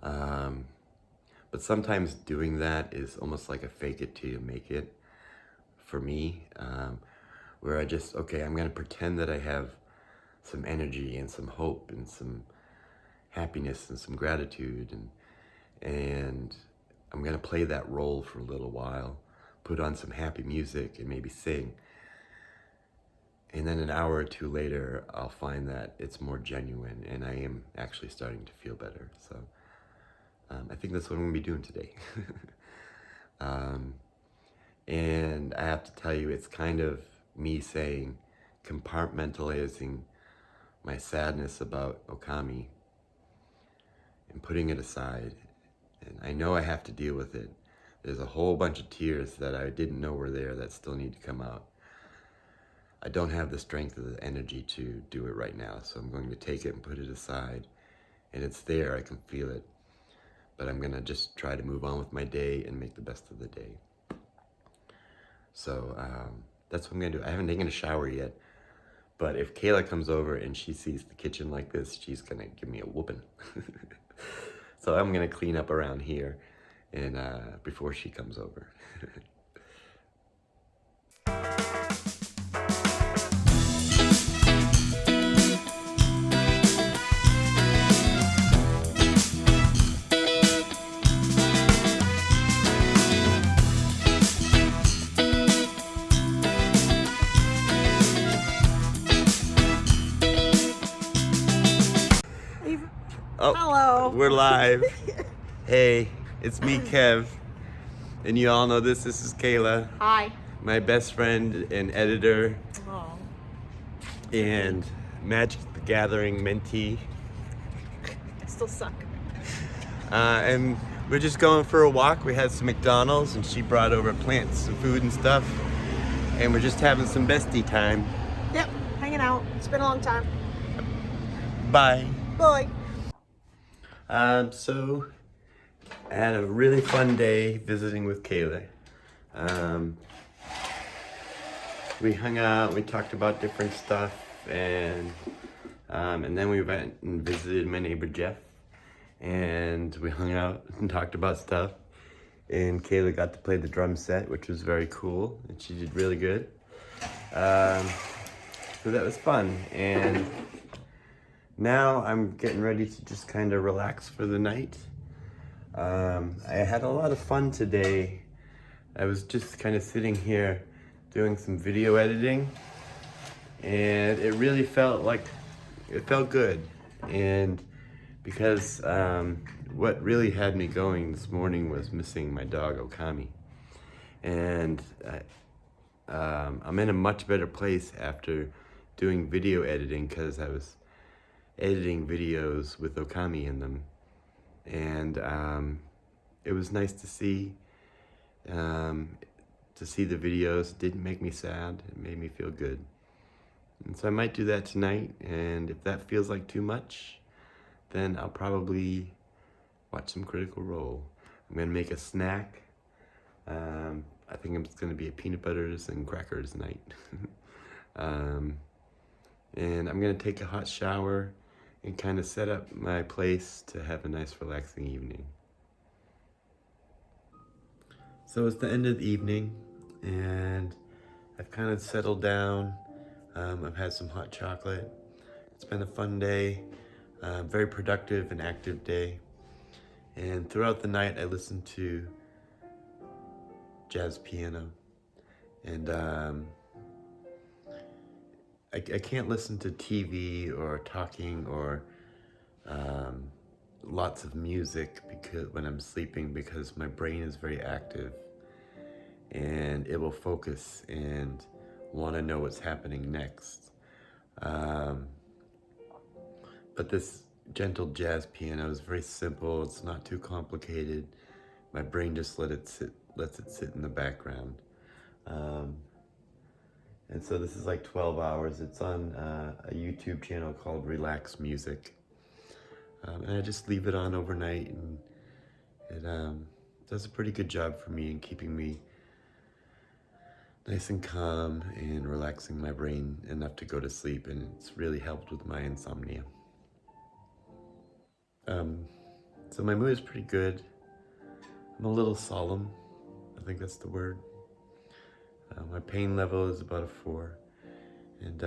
But sometimes doing that is almost like a fake it till you make it for me, where I'm gonna pretend that I have some energy and some hope and some happiness and some gratitude, and I'm gonna play that role for a little while, put on some happy music and maybe sing. And then an hour or two later, I'll find that it's more genuine and I am actually starting to feel better. So I think that's what I'm gonna be doing today. And I have to tell you, it's kind of me saying, compartmentalizing my sadness about Okami and putting it aside. And I know I have to deal with it. There's a whole bunch of tears that I didn't know were there that still need to come out. I don't have the strength or the energy to do it right now, so I'm going to take it and put it aside. And it's there, I can feel it. But I'm gonna just try to move on with my day and make the best of the day. So that's what I'm gonna do. I haven't taken a shower yet, but if Kayla comes over and she sees the kitchen like this, she's gonna give me a whooping. So I'm gonna clean up around here and before she comes over. Hello. live. Hey, it's me, Kev. And you all know this. This is Kayla. Hi. My best friend and editor. Oh. And Magic the Gathering mentee. I still suck. And we're just going for a walk. We had some McDonald's and she brought over plants and food and stuff. And we're just having some bestie time. Yep, hanging out. It's been a long time. Bye. Bye. So I had a really fun day visiting with Kayla. We hung out, we talked about different stuff, and then we went and visited my neighbor Jeff, and we hung out and talked about stuff. And Kayla got to play the drum set, which was very cool, and she did really good. So that was fun, and now I'm getting ready to just kind of relax for the night. I had a lot of fun today. I was just kind of sitting here doing some video editing, and it really felt good. And because what really had me going this morning was missing my dog Okami. And I'm in a much better place after doing video editing, because I was editing videos with Okami in them. And it was nice to see the videos. It didn't make me sad. It made me feel good. And so I might do that tonight, and if that feels like too much, then I'll probably watch some Critical Role. I'm gonna make a snack. I think it's gonna be a peanut butters and crackers night. And I'm gonna take a hot shower and kind of set up my place to have a nice relaxing evening. So it's the end of the evening, and I've kind of settled down. I've had some hot chocolate. It's been a fun day, very productive and active day. And throughout the night, I listened to jazz piano. And I can't listen to TV or talking or lots of music when I'm sleeping, because my brain is very active and it will focus and want to know what's happening next. But this gentle jazz piano is very simple. It's not too complicated. My brain just lets it sit in the background. And so this is like 12 hours. It's on a YouTube channel called Relax Music. And I just leave it on overnight, and it does a pretty good job for me in keeping me nice and calm and relaxing my brain enough to go to sleep, and it's really helped with my insomnia. So my mood is pretty good. I'm a little solemn. I think that's the word. My pain level is about a 4, and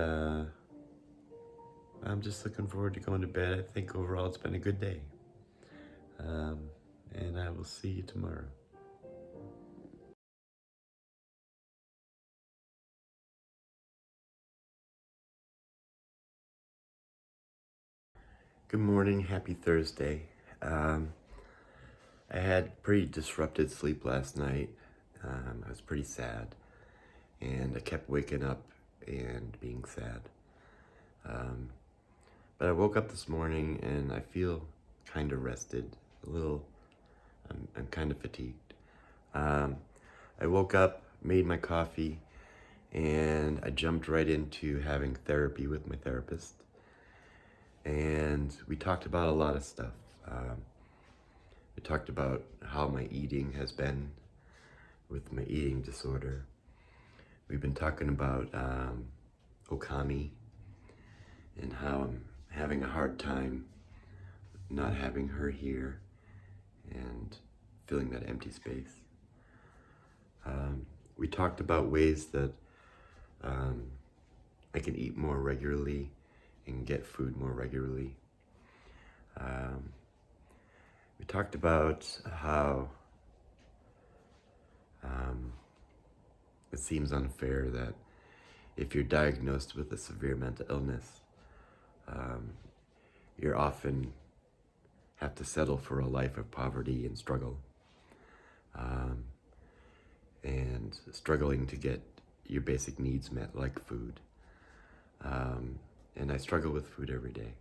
I'm just looking forward to going to bed. I think overall it's been a good day, and I will see you tomorrow. Good morning, happy Thursday. I had pretty disrupted sleep last night. I was pretty sad, and I kept waking up and being sad. But I woke up this morning and I feel kind of rested, I'm kind of fatigued. I woke up, made my coffee, and I jumped right into having therapy with my therapist. And we talked about a lot of stuff. We talked about how my eating has been with my eating disorder. We've been talking about Okami and how I'm having a hard time not having her here and filling that empty space. We talked about ways that I can eat more regularly and get food more regularly. We talked about how it seems unfair that if you're diagnosed with a severe mental illness, you're often have to settle for a life of poverty and struggle, and struggling to get your basic needs met, like food. And I struggle with food every day.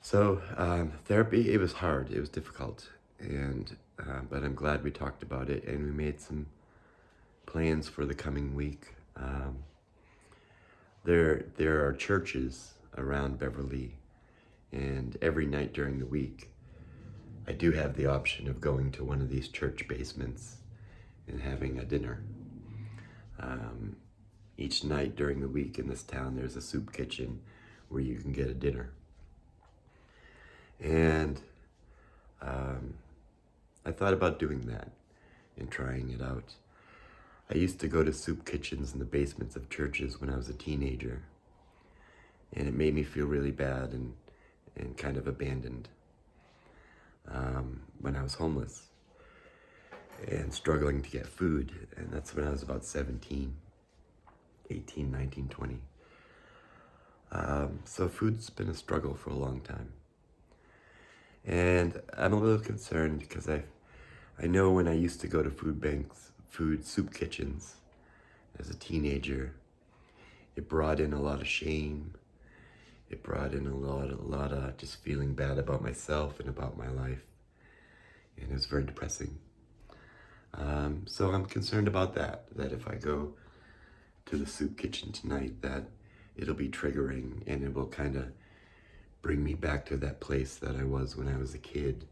So therapy, it was hard, it was difficult, and but I'm glad we talked about it, and we made some plans for the coming week. There are churches around Beverly, and every night during the week, I do have the option of going to one of these church basements and having a dinner. Each night during the week in this town, there's a soup kitchen where you can get a dinner. And I thought about doing that and trying it out. I used to go to soup kitchens in the basements of churches when I was a teenager, and it made me feel really bad and kind of abandoned when I was homeless and struggling to get food. And that's when I was about 17, 18, 19, 20. So food's been a struggle for a long time. And I'm a little concerned because I know when I used to go to food banks, soup kitchens as a teenager, it brought in a lot of shame. It brought in a lot of just feeling bad about myself and about my life. And it was very depressing. So I'm concerned about that if I go to the soup kitchen tonight, that it'll be triggering and it will kind of bring me back to that place that I was when I was a kid,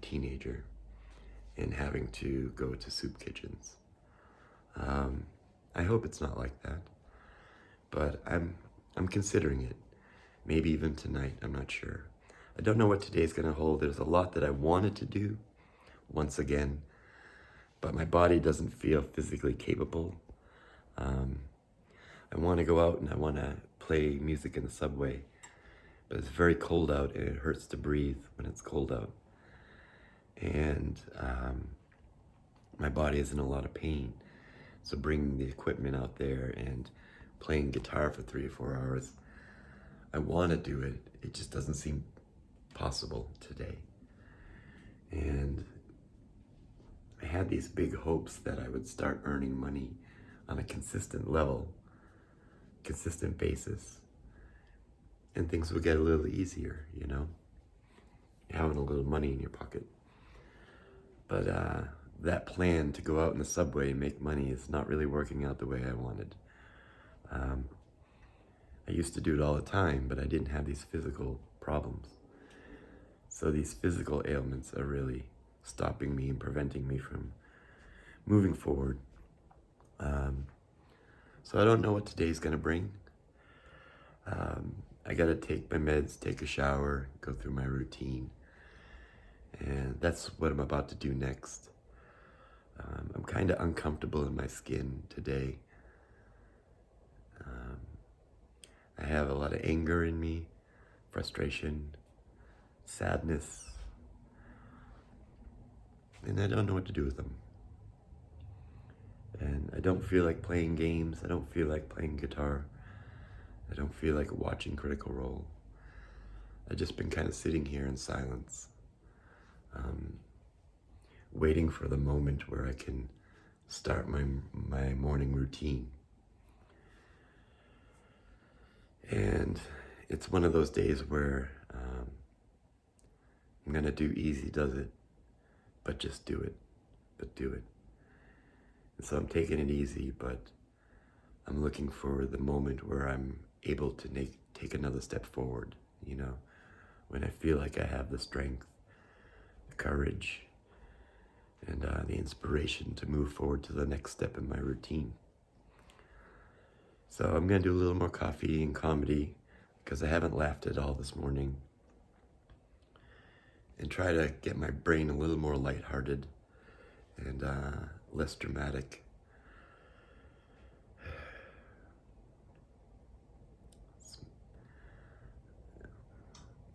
teenager, and having to go to soup kitchens. I hope it's not like that, but I'm considering it. Maybe even tonight, I'm not sure. I don't know what today's gonna hold. There's a lot that I wanted to do, once again, but my body doesn't feel physically capable. I wanna go out and I wanna play music in the subway, but it's very cold out and it hurts to breathe when it's cold out. And my body is in a lot of pain. So bringing the equipment out there and playing guitar for 3 or 4 hours, I want to do it. It just doesn't seem possible today. And I had these big hopes that I would start earning money on a consistent level, consistent basis, and things would get a little easier, you know, having a little money in your pocket. But that plan to go out in the subway and make money is not really working out the way I wanted. I used to do it all the time, but I didn't have these physical problems. So these physical ailments are really stopping me and preventing me from moving forward. So I don't know what today's gonna bring. I gotta take my meds, take a shower, go through my routine. And that's what I'm about to do next. I'm kind of uncomfortable in my skin today. I have a lot of anger in me, frustration, sadness, and I don't know what to do with them. And I don't feel like playing games. I don't feel like playing guitar. I don't feel like watching Critical Role. I've just been kind of sitting here in silence, waiting for the moment where I can start my morning routine. And it's one of those days where I'm gonna do easy does it, but just do it, And so I'm taking it easy, but I'm looking for the moment where I'm able to take another step forward, you know, when I feel like I have the strength, the courage, and the inspiration to move forward to the next step in my routine. So I'm gonna do a little more coffee and comedy because I haven't laughed at all this morning, and try to get my brain a little more lighthearted and less dramatic.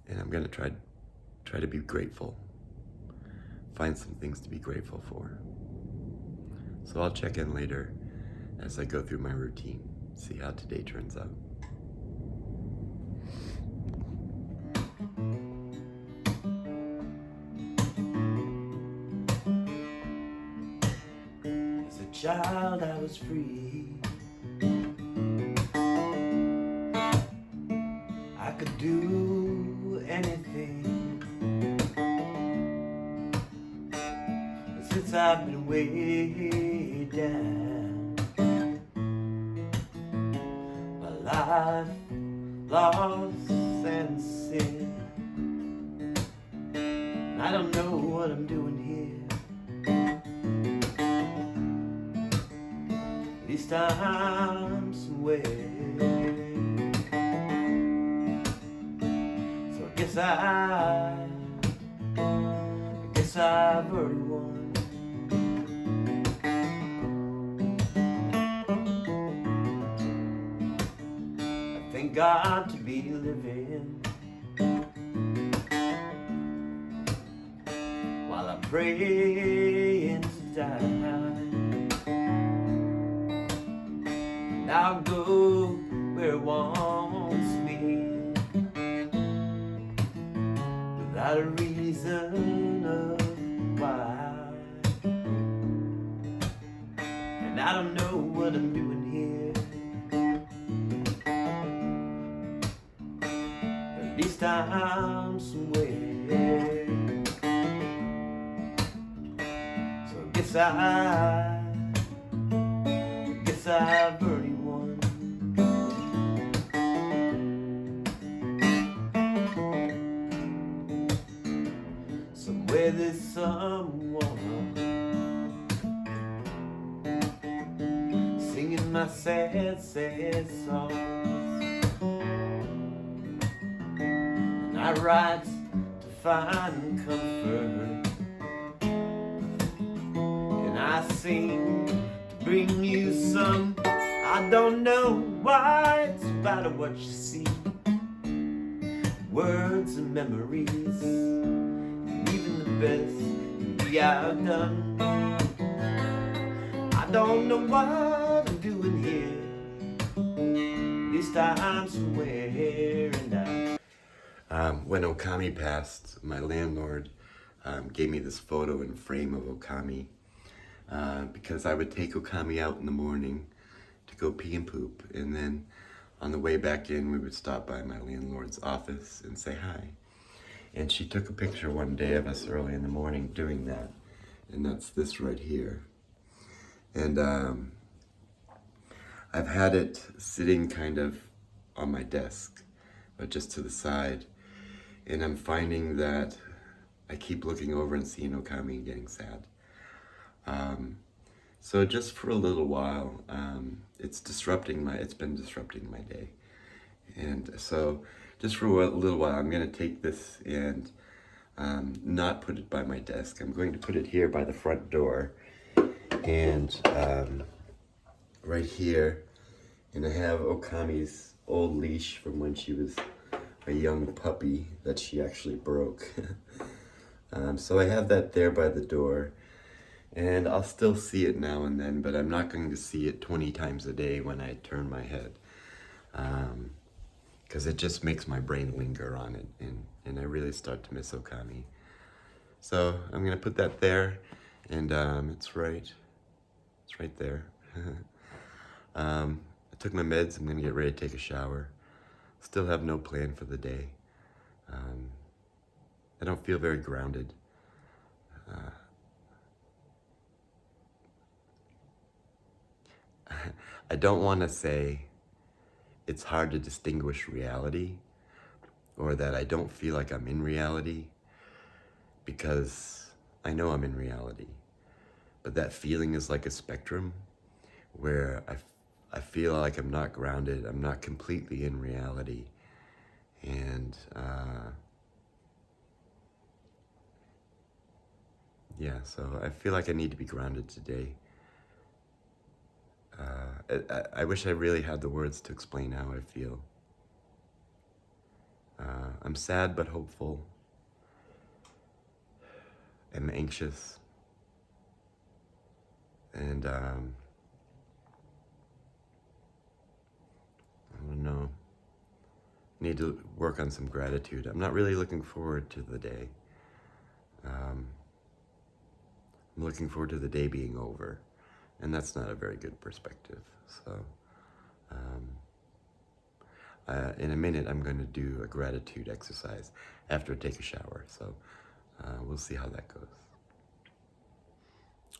And I'm gonna try to be grateful. Find some things to be grateful for. So I'll check in later as I go through my routine, see how today turns out. child I was free. I could do anything. But since I've been way down, my life lost and sin. I don't know what I'm doing here. These times somewhere. So I guess I've already won. I thank God to be living, while I'm praying to die. And I'll go where it wants me, without a reason of why. And I don't know what I'm doing here, but this time somewhere. So I guess I've already won. Somewhere there's someone singing my sad, sad songs, and I write to find comfort, and I sing to bring you some. I don't know why it's about what you see, words and memories, and even the best can be outdone. I don't know what I'm doing here, this time somewhere. And when Okami passed, my landlord gave me this photo and frame of Okami, because I would take Okami out in the morning to go pee and poop, and then on the way back in we would stop by my landlord's office and say hi. And she took a picture one day of us early in the morning doing that, and that's this right here. And I've had it sitting kind of on my desk, but just to the side, and I'm finding that I keep looking over and seeing Okami and getting sad. So just for a little while, it's been disrupting my day. And so just for a little while, I'm gonna take this and not put it by my desk. I'm going to put it here by the front door, and right here, and I have Okami's old leash from when she was a young puppy that she actually broke. So I have that there by the door, and I'll still see it now and then, but I'm not going to see it 20 times a day when I turn my head, because it just makes my brain linger on it, and I really start to miss Okami. So I'm gonna put that there, and it's right there. I took my meds. I'm gonna get ready to take a shower. Still have no plan for the day. I don't feel very grounded. I don't want to say it's hard to distinguish reality, or that I don't feel like I'm in reality, because I know I'm in reality. But that feeling is like a spectrum where I feel like I'm not grounded, I'm not completely in reality. And yeah, so I feel like I need to be grounded today. I wish I really had the words to explain how I feel. I'm sad but hopeful. I'm anxious. And I don't know. Need to work on some gratitude. I'm not really looking forward to the day. I'm looking forward to the day being over. and that's not a very good perspective. So in a minute, I'm going to do a gratitude exercise after I take a shower. So we'll see how that goes.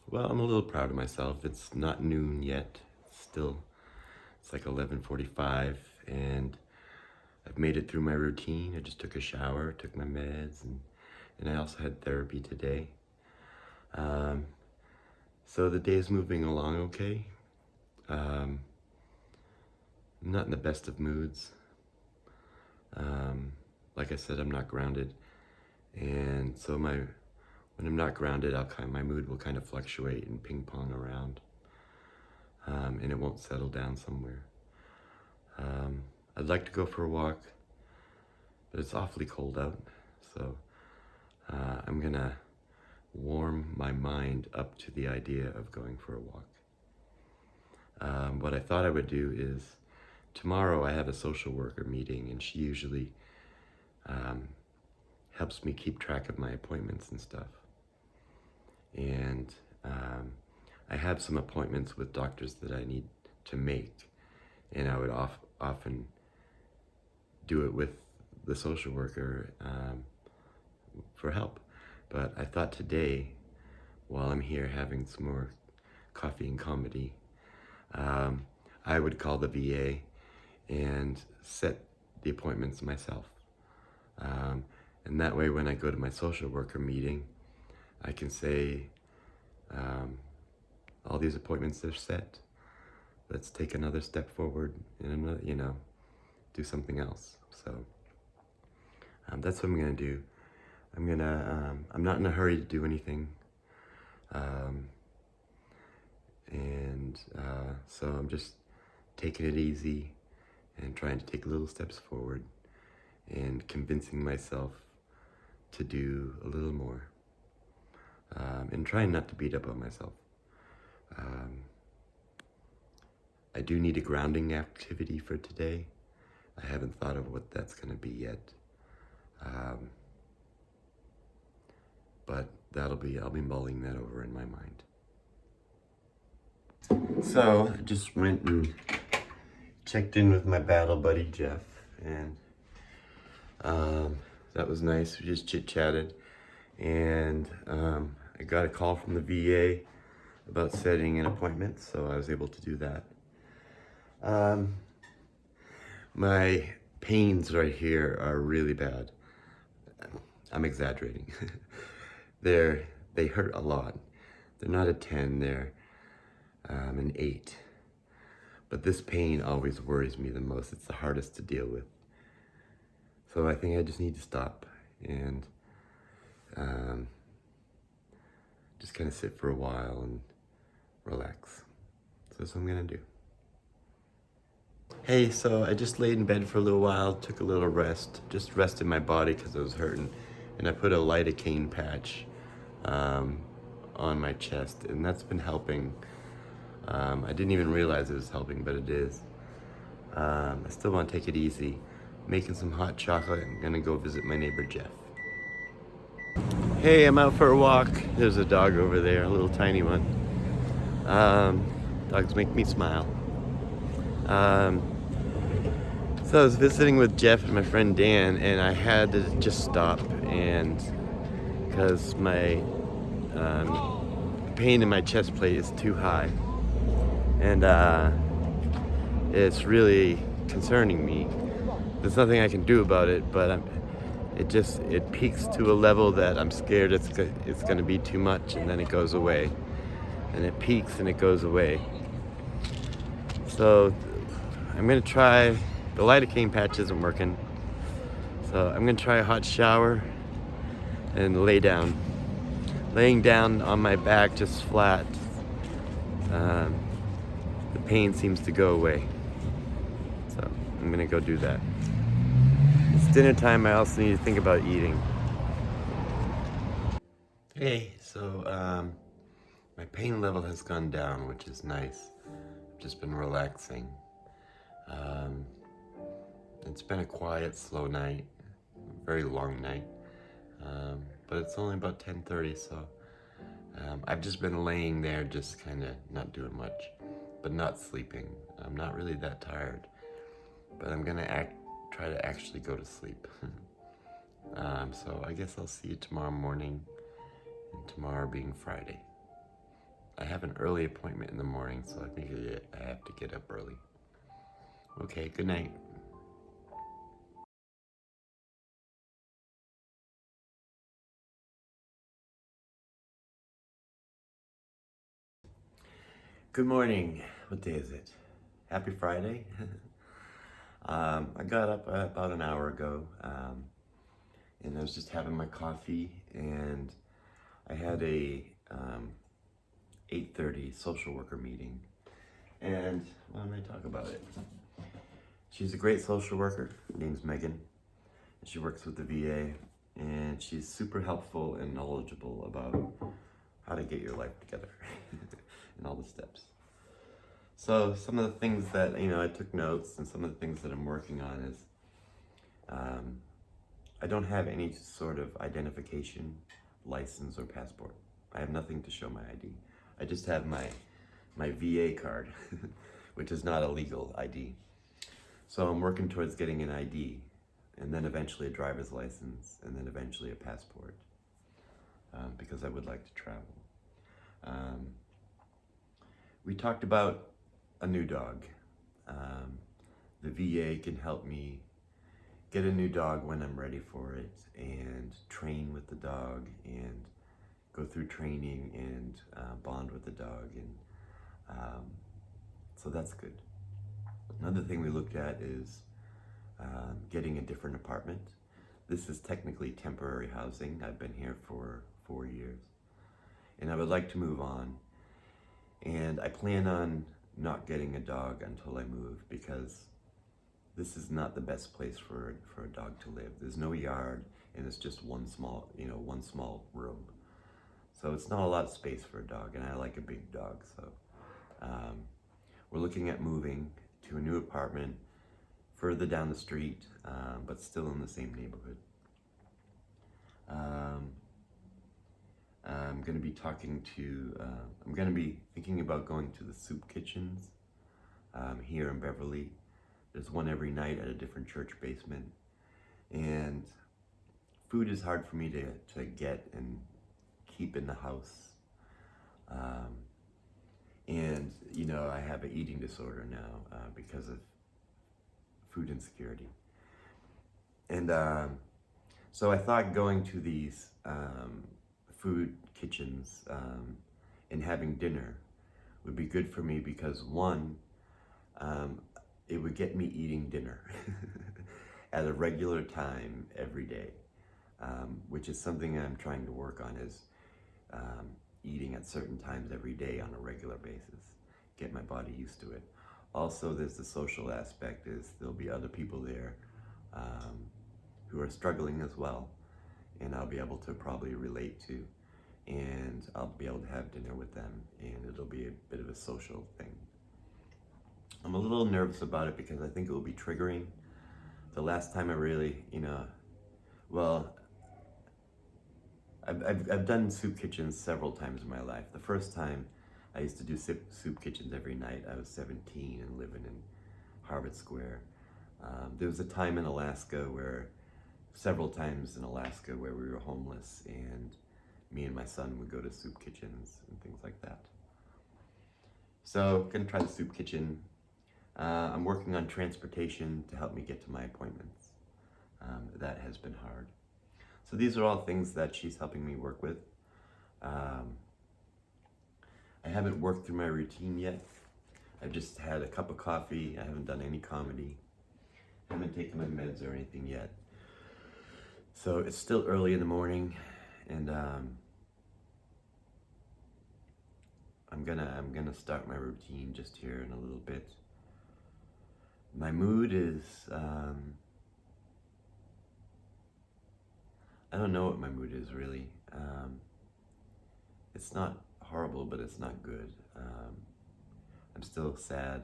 Well, I'm a little proud of myself. It's not noon yet. It's like 11:45, and I've made it through my routine. I just took a shower, took my meds, and I also had therapy today. So the day is moving along okay. I'm not in the best of moods. Like I said, I'm not grounded, and so when I'm not grounded, my mood will kind of fluctuate and ping pong around, and it won't settle down somewhere. I'd like to go for a walk, but it's awfully cold out, so I'm gonna warm my mind up to the idea of going for a walk. What I thought I would do is, tomorrow I have a social worker meeting, and she usually helps me keep track of my appointments and stuff. And I have some appointments with doctors that I need to make, and I would often do it with the social worker for help. But I thought today, while I'm here having some more coffee and comedy, I would call the VA and set the appointments myself. And that way, when I go to my social worker meeting, I can say, all these appointments are set. Let's take another step forward and do something else. So that's what I'm gonna do. I'm not in a hurry to do anything. So I'm just taking it easy and trying to take little steps forward and convincing myself to do a little more, and trying not to beat up on myself. I do need a grounding activity for today. I haven't thought of what that's going to be yet. But I'll be mulling that over in my mind. So I just went and checked in with my battle buddy Jeff, and that was nice. We just chit-chatted, and I got a call from the VA about setting an appointment, so I was able to do that. My pains right here are really bad. I'm exaggerating. They hurt a lot. They're not a 10, they're an 8. But this pain always worries me the most. It's the hardest to deal with. So I think I just need to stop and just kind of sit for a while and relax. So that's what I'm gonna do. Hey, so I just laid in bed for a little while, took a little rest, just rested my body because I was hurting, and I put a lidocaine patch on my chest, and that's been helping. I didn't even realize it was helping, but it is. I still want to take it easy. Making some hot chocolate. I'm gonna go visit my neighbor Jeff. Hey, I'm out for a walk. There's a dog over there, a little tiny one. Dogs make me smile. So I was visiting with Jeff and my friend Dan, and I had to just stop, and because my pain in my chest plate is too high, and it's really concerning me. There's nothing I can do about it, but it peaks to a level that I'm scared it's going to be too much, and then it goes away, and it peaks and it goes away. So I'm gonna try. The lidocaine patch isn't working, so I'm gonna try a hot shower and lay down. Laying down on my back, just flat, the pain seems to go away. So I'm gonna go do that. It's dinner time. I also need to think about eating. Hey, so my pain level has gone down, which is nice. I've just been relaxing. It's been a quiet, slow night, very long night, but it's only about 10:30, so I've just been laying there, just kind of not doing much, but not sleeping. I'm not really that tired, but I'm gonna try to actually go to sleep. So I guess I'll see you tomorrow morning, and tomorrow being Friday. I have an early appointment in the morning, so I think I have to get up early. Okay, good night. Good morning. What day is it? Happy Friday. I got up about an hour ago, and I was just having my coffee, and I had a 8:30 social worker meeting. And why don't I talk about it? She's a great social worker. Her name's Megan. And she works with the VA, and she's super helpful and knowledgeable about how to get your life together and all the steps. So some of the things that, I took notes, and some of the things that I'm working on is I don't have any sort of identification, license, or passport. I have nothing to show my ID. I just have my VA card, which is not a legal ID. So I'm working towards getting an ID, and then eventually a driver's license, and then eventually a passport, because I would like to travel. We talked about a new dog. The VA can help me get a new dog when I'm ready for it, and train with the dog, and go through training, and bond with the dog, and so that's good. Another thing we looked at is getting a different apartment. This is technically temporary housing. I've been here for 4 years, and I would like to move on. And I plan on not getting a dog until I move, because this is not the best place for a dog to live. There's no yard, and it's just one small room. So it's not a lot of space for a dog, and I like a big dog. So we're looking at moving to a new apartment further down the street, but still in the same neighborhood. I'm going to be I'm going to be thinking about going to the soup kitchens here in Beverly. There's one every night at a different church basement. And food is hard for me to get and keep in the house. And, I have an eating disorder now because of food insecurity. And so I thought going to these food kitchens and having dinner would be good for me, because one, it would get me eating dinner at a regular time every day, which is something I'm trying to work on, is eating at certain times every day on a regular basis, get my body used to it. Also, there's the social aspect, is there'll be other people there who are struggling as well, and I'll be able to probably relate to, and I'll be able to have dinner with them, and it'll be a bit of a social thing. I'm a little nervous about it because I think it will be triggering. The last time I really, I've done soup kitchens several times in my life. The first time I used to do soup kitchens every night. I was 17 and living in Harvard Square. There was a time in Alaska several times in Alaska where we were homeless, and me and my son would go to soup kitchens and things like that. So, gonna try the soup kitchen. I'm working on transportation to help me get to my appointments. That has been hard. So these are all things that she's helping me work with. I haven't worked through my routine yet. I've just had a cup of coffee. I haven't done any comedy. I haven't taken my meds or anything yet. So it's still early in the morning, and I'm gonna start my routine just here in a little bit. My mood is I don't know what my mood is really. It's not horrible, but it's not good. I'm still sad.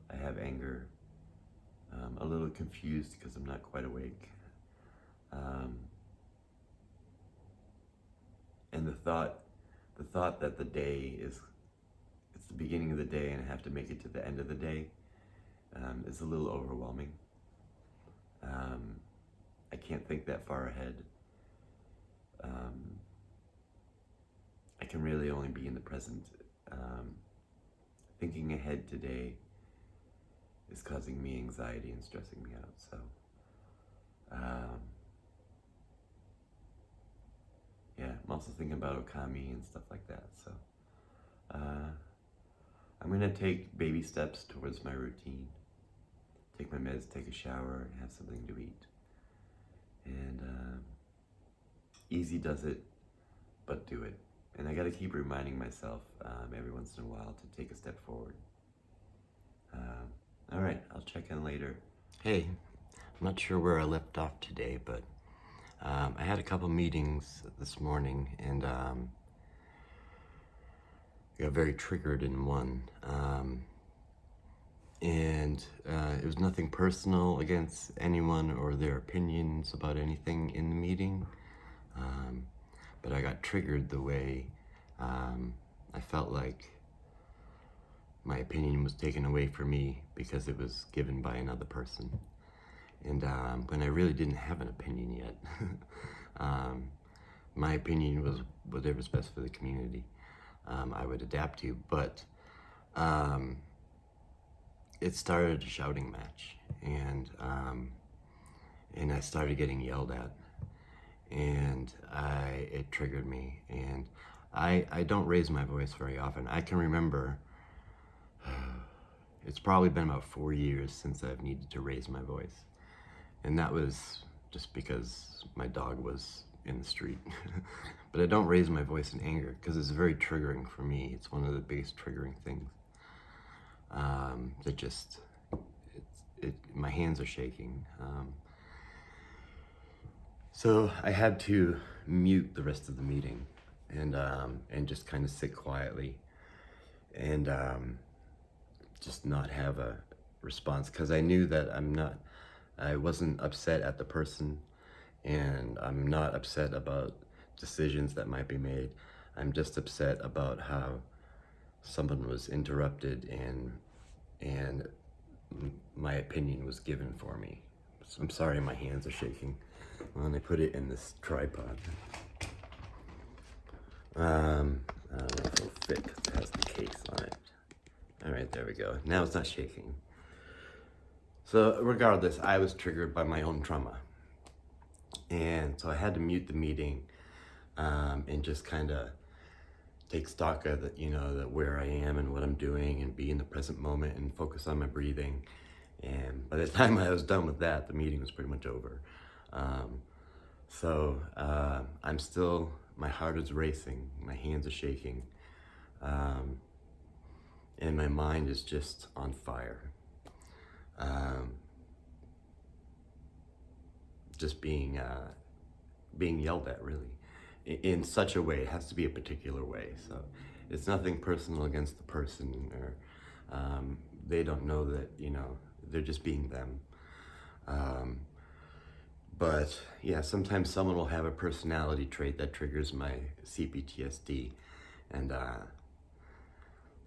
I have anger. A little confused because I'm not quite awake. And the the thought that it's the beginning of the day and I have to make it to the end of the day is a little overwhelming. I can't think that far ahead. I can really only be in the present. Thinking ahead today is causing me anxiety and stressing me out. So, yeah, I'm also thinking about Okami and stuff like that. So, I'm gonna take baby steps towards my routine. Take my meds, take a shower, and have something to eat. And easy does it, but do it. And I gotta keep reminding myself every once in a while to take a step forward. All right, I'll check in later. Hey, I'm not sure where I left off today, but I had a couple meetings this morning, and I got very triggered in one. And it was nothing personal against anyone or their opinions about anything in the meeting. But I got triggered the way I felt like my opinion was taken away from me because it was given by another person. And when I really didn't have an opinion yet. My opinion was whatever's best for the community. I would adapt to, but it started a shouting match, and I started getting yelled at, and it triggered me, and I don't raise my voice very often. I can remember, it's probably been about 4 years since I've needed to raise my voice, and that was just because my dog was in the street. But I don't raise my voice in anger because it's very triggering for me. It's one of the biggest triggering things. That just, my hands are shaking. So I had to mute the rest of the meeting and just kind of sit quietly and just not have a response, because I knew that I wasn't upset at the person, and I'm not upset about decisions that might be made. I'm just upset about how someone was interrupted and my opinion was given for me. So I'm sorry my hands are shaking when I put it in this tripod. I don't know if it'll fit because it has the case on it. All right, there we go. Now it's not shaking. So regardless, I was triggered by my own trauma. And so I had to mute the meeting and just kind of take stock of that where I am and what I'm doing, and be in the present moment and focus on my breathing. And by the time I was done with that, the meeting was pretty much over. So I'm still, my heart is racing, my hands are shaking, and my mind is just on fire. Just being yelled at, really, in such a way. It has to be a particular way. So it's nothing personal against the person, or they don't know that, they're just being them. But yeah, sometimes someone will have a personality trait that triggers my cPTSD, and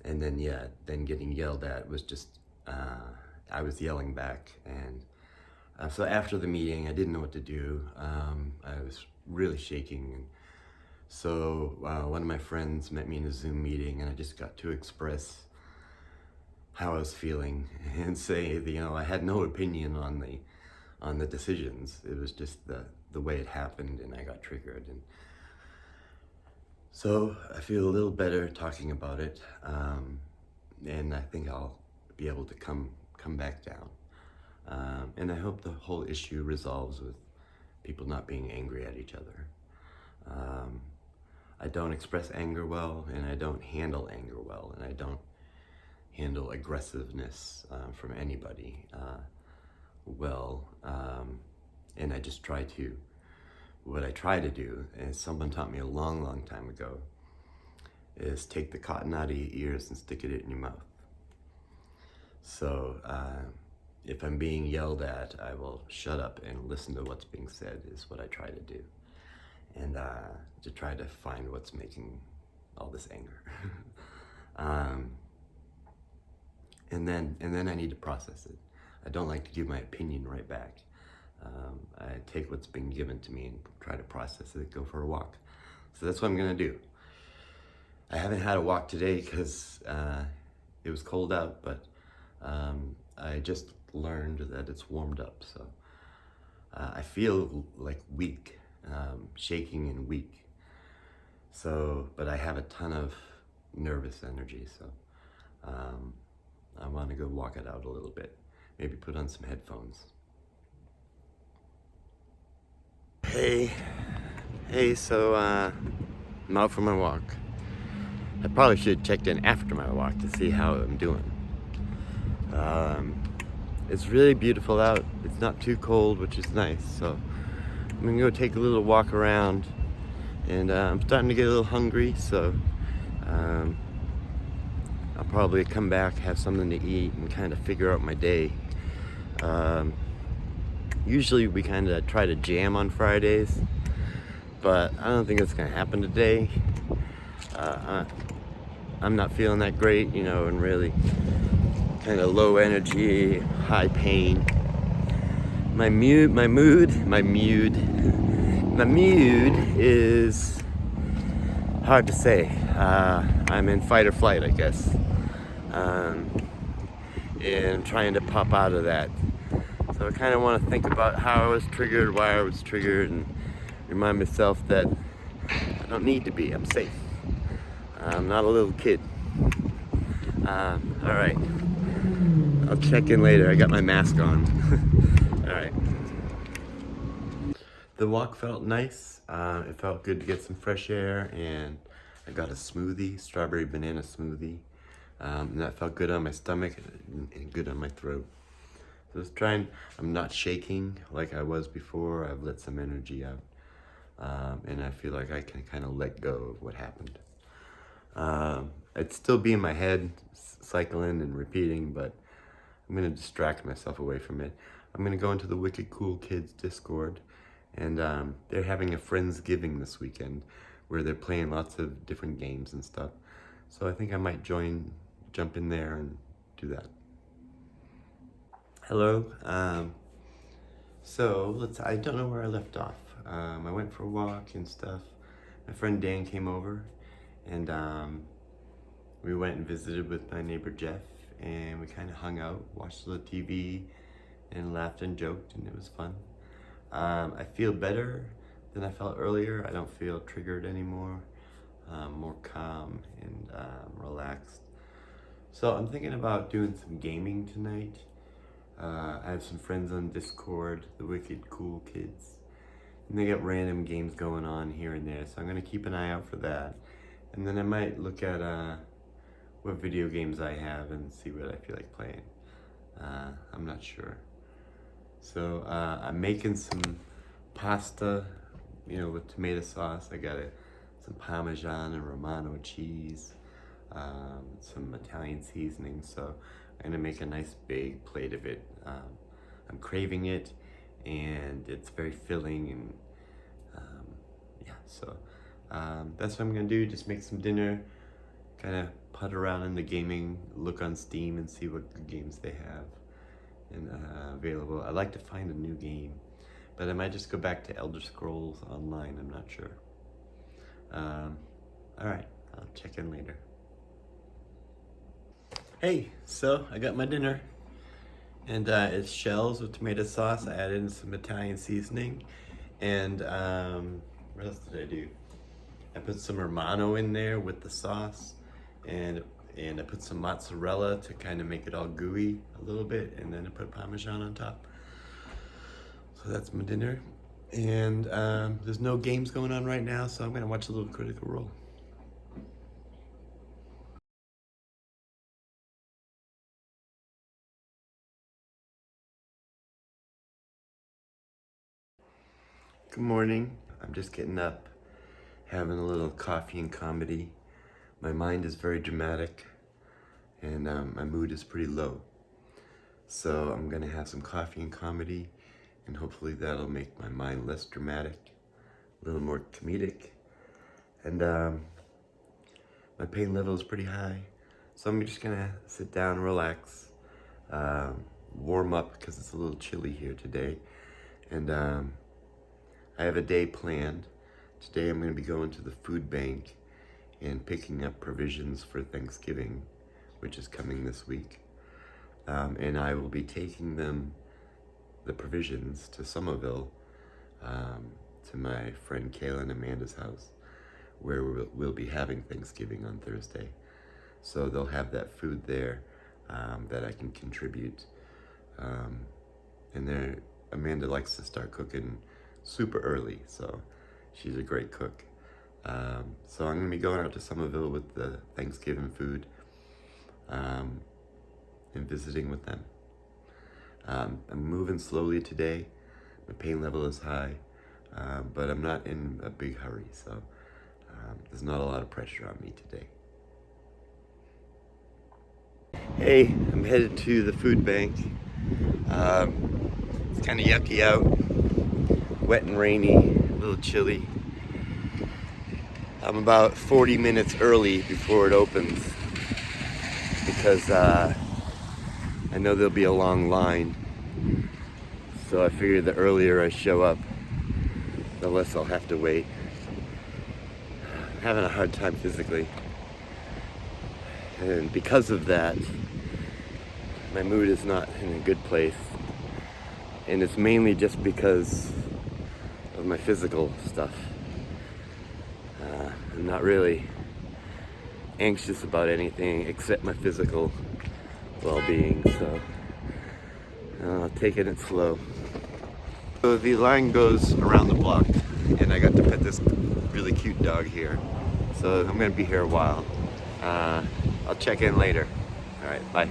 then getting yelled at was just, I was yelling back, and so after the meeting, I didn't know what to do. I was really shaking, and so one of my friends met me in a Zoom meeting, and I just got to express how I was feeling and say, I had no opinion on the decisions. It was just the way it happened, and I got triggered. And so I feel a little better talking about it, and I think I'll be able to come back down. And I hope the whole issue resolves with people not being angry at each other. I don't express anger well, and I don't handle anger well, and I don't handle aggressiveness from anybody well. And I just what I try to do, as someone taught me a long, long time ago, is take the cotton out of your ears and stick it in your mouth. So if I'm being yelled at, I will shut up and listen to what's being said, is what I try to do. And to try to find what's making all this anger. And then I need to process it. I don't like to give my opinion right back. I take what's been given to me and try to process it, go for a walk. So that's what I'm gonna do. I haven't had a walk today because it was cold out, but I just learned that it's warmed up. So I feel like weak, shaking and weak. So, but I have a ton of nervous energy, so I want to go walk it out a little bit. Maybe put on some headphones. Hey, so I'm out for my walk. I probably should have checked in after my walk to see how I'm doing. It's really beautiful out. It's not too cold, which is nice. So I'm gonna go take a little walk around, and I'm starting to get a little hungry. So I'll probably come back, have something to eat, and kind of figure out my day. Usually we kind of try to jam on Fridays, but I don't think that's gonna happen today. I'm not feeling that great, you know, and really kind of low energy, high pain. My mood is hard to say. I'm in fight or flight, I guess, and trying to pop out of that. So I kind of want to think about how I was triggered, why I was triggered, and remind myself that I don't need to be. I'm safe. I'm not a little kid. All right. I'll check in later. I got my mask on. All right. The walk felt nice. It felt good to get some fresh air, and I got a smoothie, strawberry banana smoothie. And that felt good on my stomach and good on my throat. So just trying, I'm not shaking like I was before. I've let some energy out. And I feel like I can kind of let go of what happened. I'd still be in my head, cycling and repeating, but I'm gonna distract myself away from it. I'm gonna go into the Wicked Cool Kids Discord, and they're having a Friendsgiving this weekend where they're playing lots of different games and stuff. So I think I might jump in there and do that. Hello. I don't know where I left off. I went for a walk and stuff. My friend Dan came over, and we went and visited with my neighbor Jeff, and we kind of hung out, watched the TV, and laughed and joked, and it was fun. I feel better than I felt earlier. I don't feel triggered anymore. More calm and relaxed. So I'm thinking about doing some gaming tonight. I have some friends on Discord, the Wicked Cool Kids, and they got random games going on here and there, so I'm gonna keep an eye out for that. And then I might look at what video games I have and see what I feel like playing. I'm not sure. So I'm making some pasta, you know, with tomato sauce. I got some Parmesan and Romano cheese, some Italian seasoning. So I'm gonna make a nice big plate of it. I'm craving it, and it's very filling, and yeah, so that's what I'm gonna do. Just make some dinner, kind of putt around in the gaming, look on Steam and see what good games they have and available. I'd like to find a new game, but I might just go back to Elder Scrolls Online. I'm not sure. All right, I'll check in later. Hey, so I got my dinner, and it's shells with tomato sauce. I added in some Italian seasoning, and what else did I do? I put some Romano in there with the sauce, and I put some mozzarella to kind of make it all gooey a little bit, and then I put Parmesan on top. So that's my dinner, and there's no games going on right now, so I'm gonna watch a little Critical Role. Good morning. I'm just getting up, having a little coffee and comedy. My mind is very dramatic, and my mood is pretty low. So I'm gonna have some coffee and comedy, and hopefully that'll make my mind less dramatic, a little more comedic. And my pain level is pretty high. So I'm just gonna sit down, relax, warm up because it's a little chilly here today. And I have a day planned. Today I'm gonna be going to the food bank and picking up provisions for Thanksgiving, which is coming this week. And I will be taking the provisions to Somerville, to my friend Kayla and Amanda's house, where we'll be having Thanksgiving on Thursday. So they'll have that food there that I can contribute. And Amanda likes to start cooking super early, so she's a great cook. So I'm gonna be going out to Somerville with the Thanksgiving food and visiting with them. I'm moving slowly today. My pain level is high, but I'm not in a big hurry, so there's not a lot of pressure on me today. Hey, I'm headed to the food bank. It's kind of yucky out, wet and rainy, a little chilly. I'm about 40 minutes early before it opens because I know there'll be a long line. So I figured the earlier I show up, the less I'll have to wait. I'm having a hard time physically. And because of that, my mood is not in a good place. And it's mainly just because of my physical stuff. I'm not really anxious about anything except my physical well-being, so taking it slow. So the line goes around the block, and I got to pet this really cute dog here. So I'm gonna be here a while. I'll check in later. All right, bye.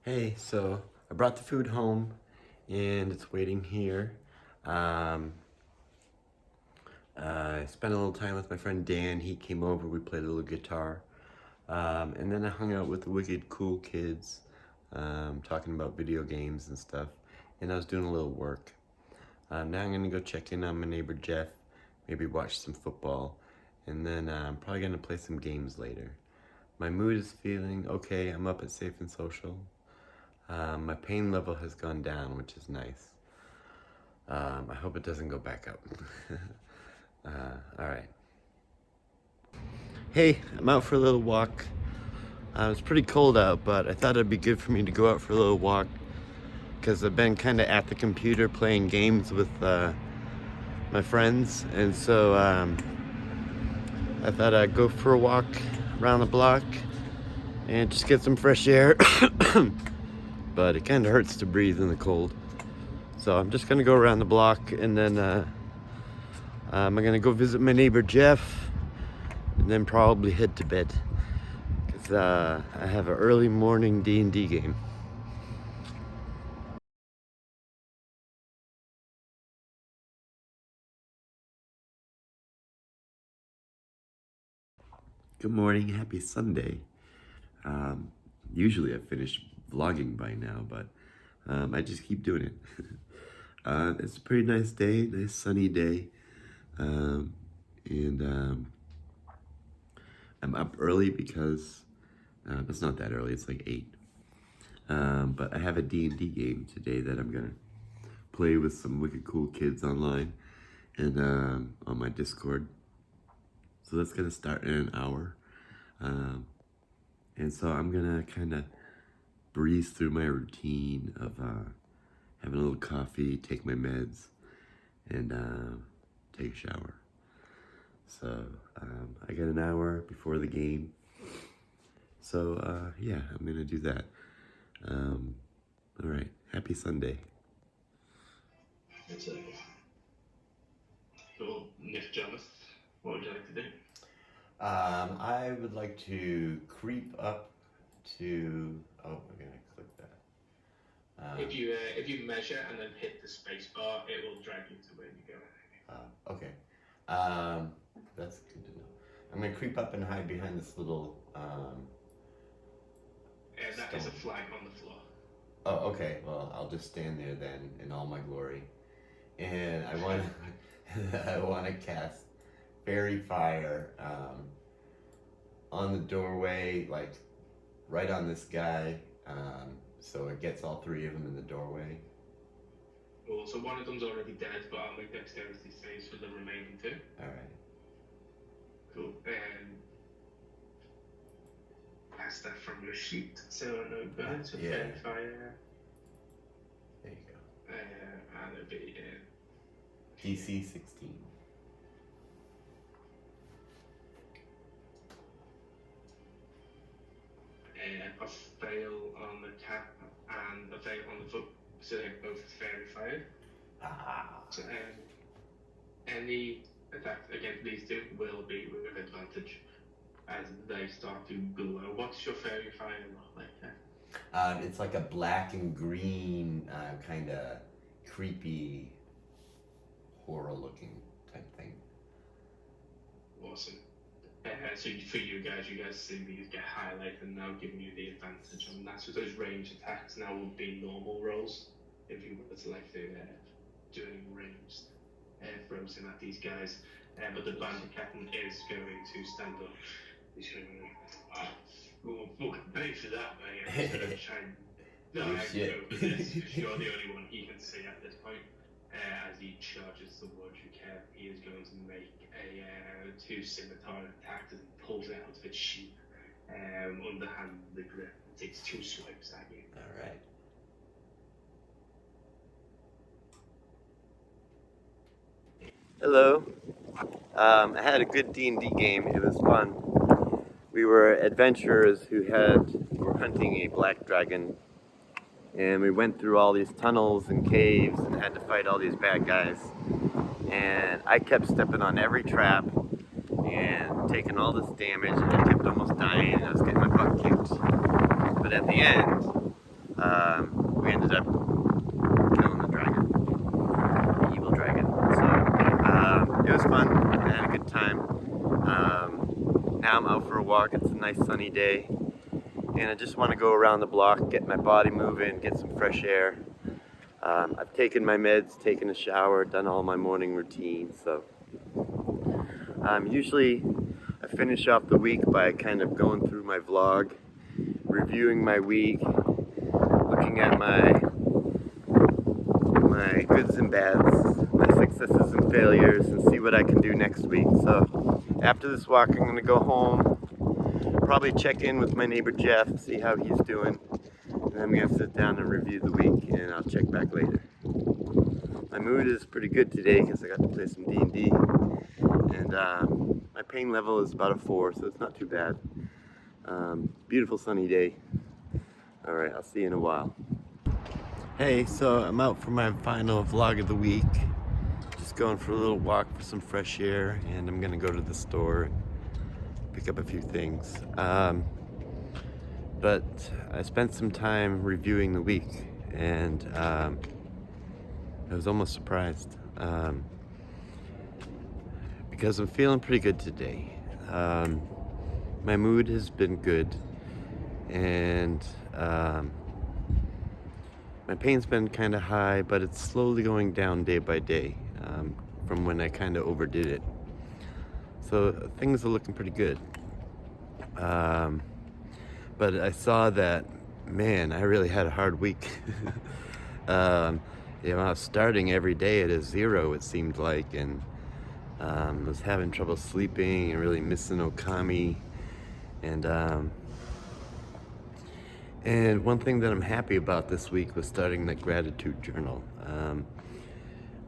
Hey, so I brought the food home, and it's waiting here. I spent a little time with my friend Dan. He came over, we played a little guitar. And then I hung out with the wicked cool kids, talking about video games and stuff. And I was doing a little work. Now I'm gonna go check in on my neighbor Jeff, maybe watch some football, and then I'm probably gonna play some games later. My mood is feeling okay. I'm up at Safe and Social. My pain level has gone down, which is nice. I hope it doesn't go back up. All right. Hey, I'm out for a little walk. It's pretty cold out, but I thought it'd be good for me to go out for a little walk because I've been kind of at the computer playing games with my friends, and so I thought I'd go for a walk around the block and just get some fresh air. But it kind of hurts to breathe in the cold, so I'm just gonna go around the block, and then I'm gonna go visit my neighbor Jeff, and then probably head to bed because I have an early morning D&D game. Good morning, happy Sunday. Usually I finish vlogging by now, but I just keep doing it. It's a pretty nice day, nice sunny day. And I'm up early because it's not that early, it's like 8. But I have a D&D game today that I'm gonna play with some wicked cool kids online and on my Discord. So that's gonna start in an hour. And so I'm gonna kind of breeze through my routine of having a little coffee, take my meds, and take a shower. So I got an hour before the game. So yeah, I'm gonna do that. All right, happy Sunday. So, Miss Jonas, what would you like to do? I would like to creep up to. Oh, we're gonna click that. If you measure and then hit the space bar, it will drag you to where you go. Okay. That's good to know. I'm gonna creep up and hide behind this little. That is a flag on the floor. Oh, okay. Well, I'll just stand there then in all my glory, and I want I want to cast fairy fire on the doorway, like right on this guy. So it gets all three of them in the doorway. Cool. So one of them's already dead, but I'll make dexterity saves for the remaining two. Alright. Cool. That's that from your sheet. So no burn, so Yeah. fire. There you go. And it'll be DC 16. a fail on the cap and a fail on the foot. So they're both fairy fire. So, any attack against these two will be with advantage as they start to glow. What's your fairy fire look like? It's like a black and green, kind of creepy, horror-looking type thing. Awesome. So for you guys see these get highlighted now, giving you the advantage on that. So those range attacks now will be normal rolls if you were to like do any ranged throws in at these guys. But the bandit captain is going to stand up. He's going to we'll pay for that, mate. Instead of trying to go for this, because you're the only one he can see at this point. As he charges towards you, Kev, he is going to make a 2 scimitar attacks and pulls it out of its sheath, underhand the grip, and takes 2 swipes at you. Alright. Hello. I had a good D&D game. It was fun. We were adventurers who were hunting a black dragon. And we went through all these tunnels and caves and had to fight all these bad guys. And I kept stepping on every trap and taking all this damage, and I kept almost dying, and I was getting my butt kicked. But at the end, we ended up killing the dragon, the evil dragon. So it was fun. I had a good time. Now I'm out for a walk. It's a nice sunny day. And I just want to go around the block, get my body moving, get some fresh air. I've taken my meds, taken a shower, done all my morning routine. So usually I finish off the week by kind of going through my vlog, reviewing my week, looking at my goods and bads, my successes and failures, and see what I can do next week. So after this walk, I'm going to go home. Probably check in with my neighbor Jeff, see how he's doing, and then I'm going to sit down and review the week, and I'll check back later. My mood is pretty good today because I got to play some D&D, and my pain level is about a 4, so it's not too bad. Beautiful sunny day. Alright, I'll see you in a while. Hey, so I'm out for my final vlog of the week. Just going for a little walk for some fresh air, and I'm going to go to the store and pick up a few things. But I spent some time reviewing the week, and I was almost surprised because I'm feeling pretty good today. My mood has been good, and my pain's been kind of high, but it's slowly going down day by day from when I kind of overdid it. So things are looking pretty good. But I saw that, man, I really had a hard week. I was starting every day at a 0, it seemed like, and was having trouble sleeping and really missing Okami. And one thing that I'm happy about this week was starting the gratitude journal.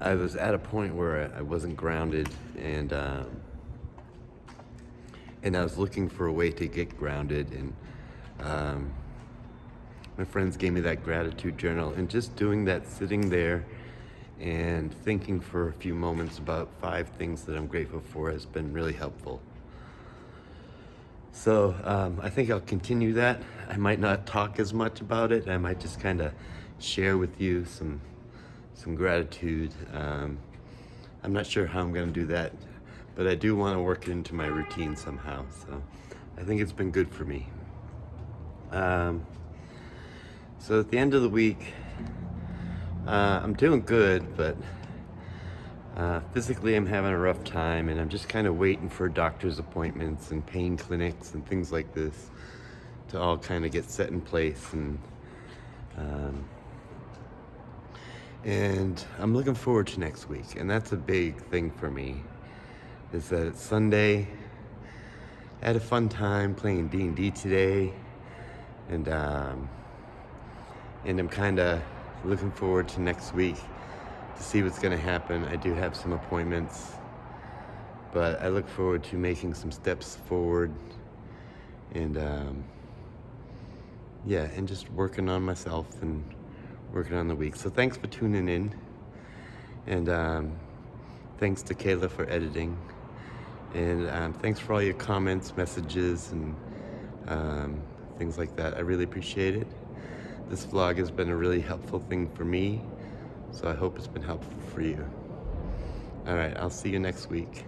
I was at a point where I wasn't grounded, and I was looking for a way to get grounded, and my friends gave me that gratitude journal, and just doing that, sitting there and thinking for a few moments about 5 things that I'm grateful for has been really helpful. So I think I'll continue that. I might not talk as much about it. I might just kind of share with you some gratitude. I'm not sure how I'm going to do that, but I do want to work it into my routine somehow. So I think it's been good for me. So at the end of the week, I'm doing good, but Physically, I'm having a rough time, and I'm just kind of waiting for doctor's appointments and pain clinics and things like this to all kind of get set in place. Um, and I'm looking forward to next week, and that's a big thing for me, is that it's Sunday. I had a fun time playing D&D today, and I'm kind of looking forward to next week to see what's going to happen. I do have some appointments, but I look forward to making some steps forward, and and just working on myself and working on the week. So thanks for tuning in, and thanks to Kayla for editing, and thanks for all your comments, messages, and things like that. I really appreciate it. This vlog has been a really helpful thing for me, so I hope it's been helpful for you. All right, I'll see you next week.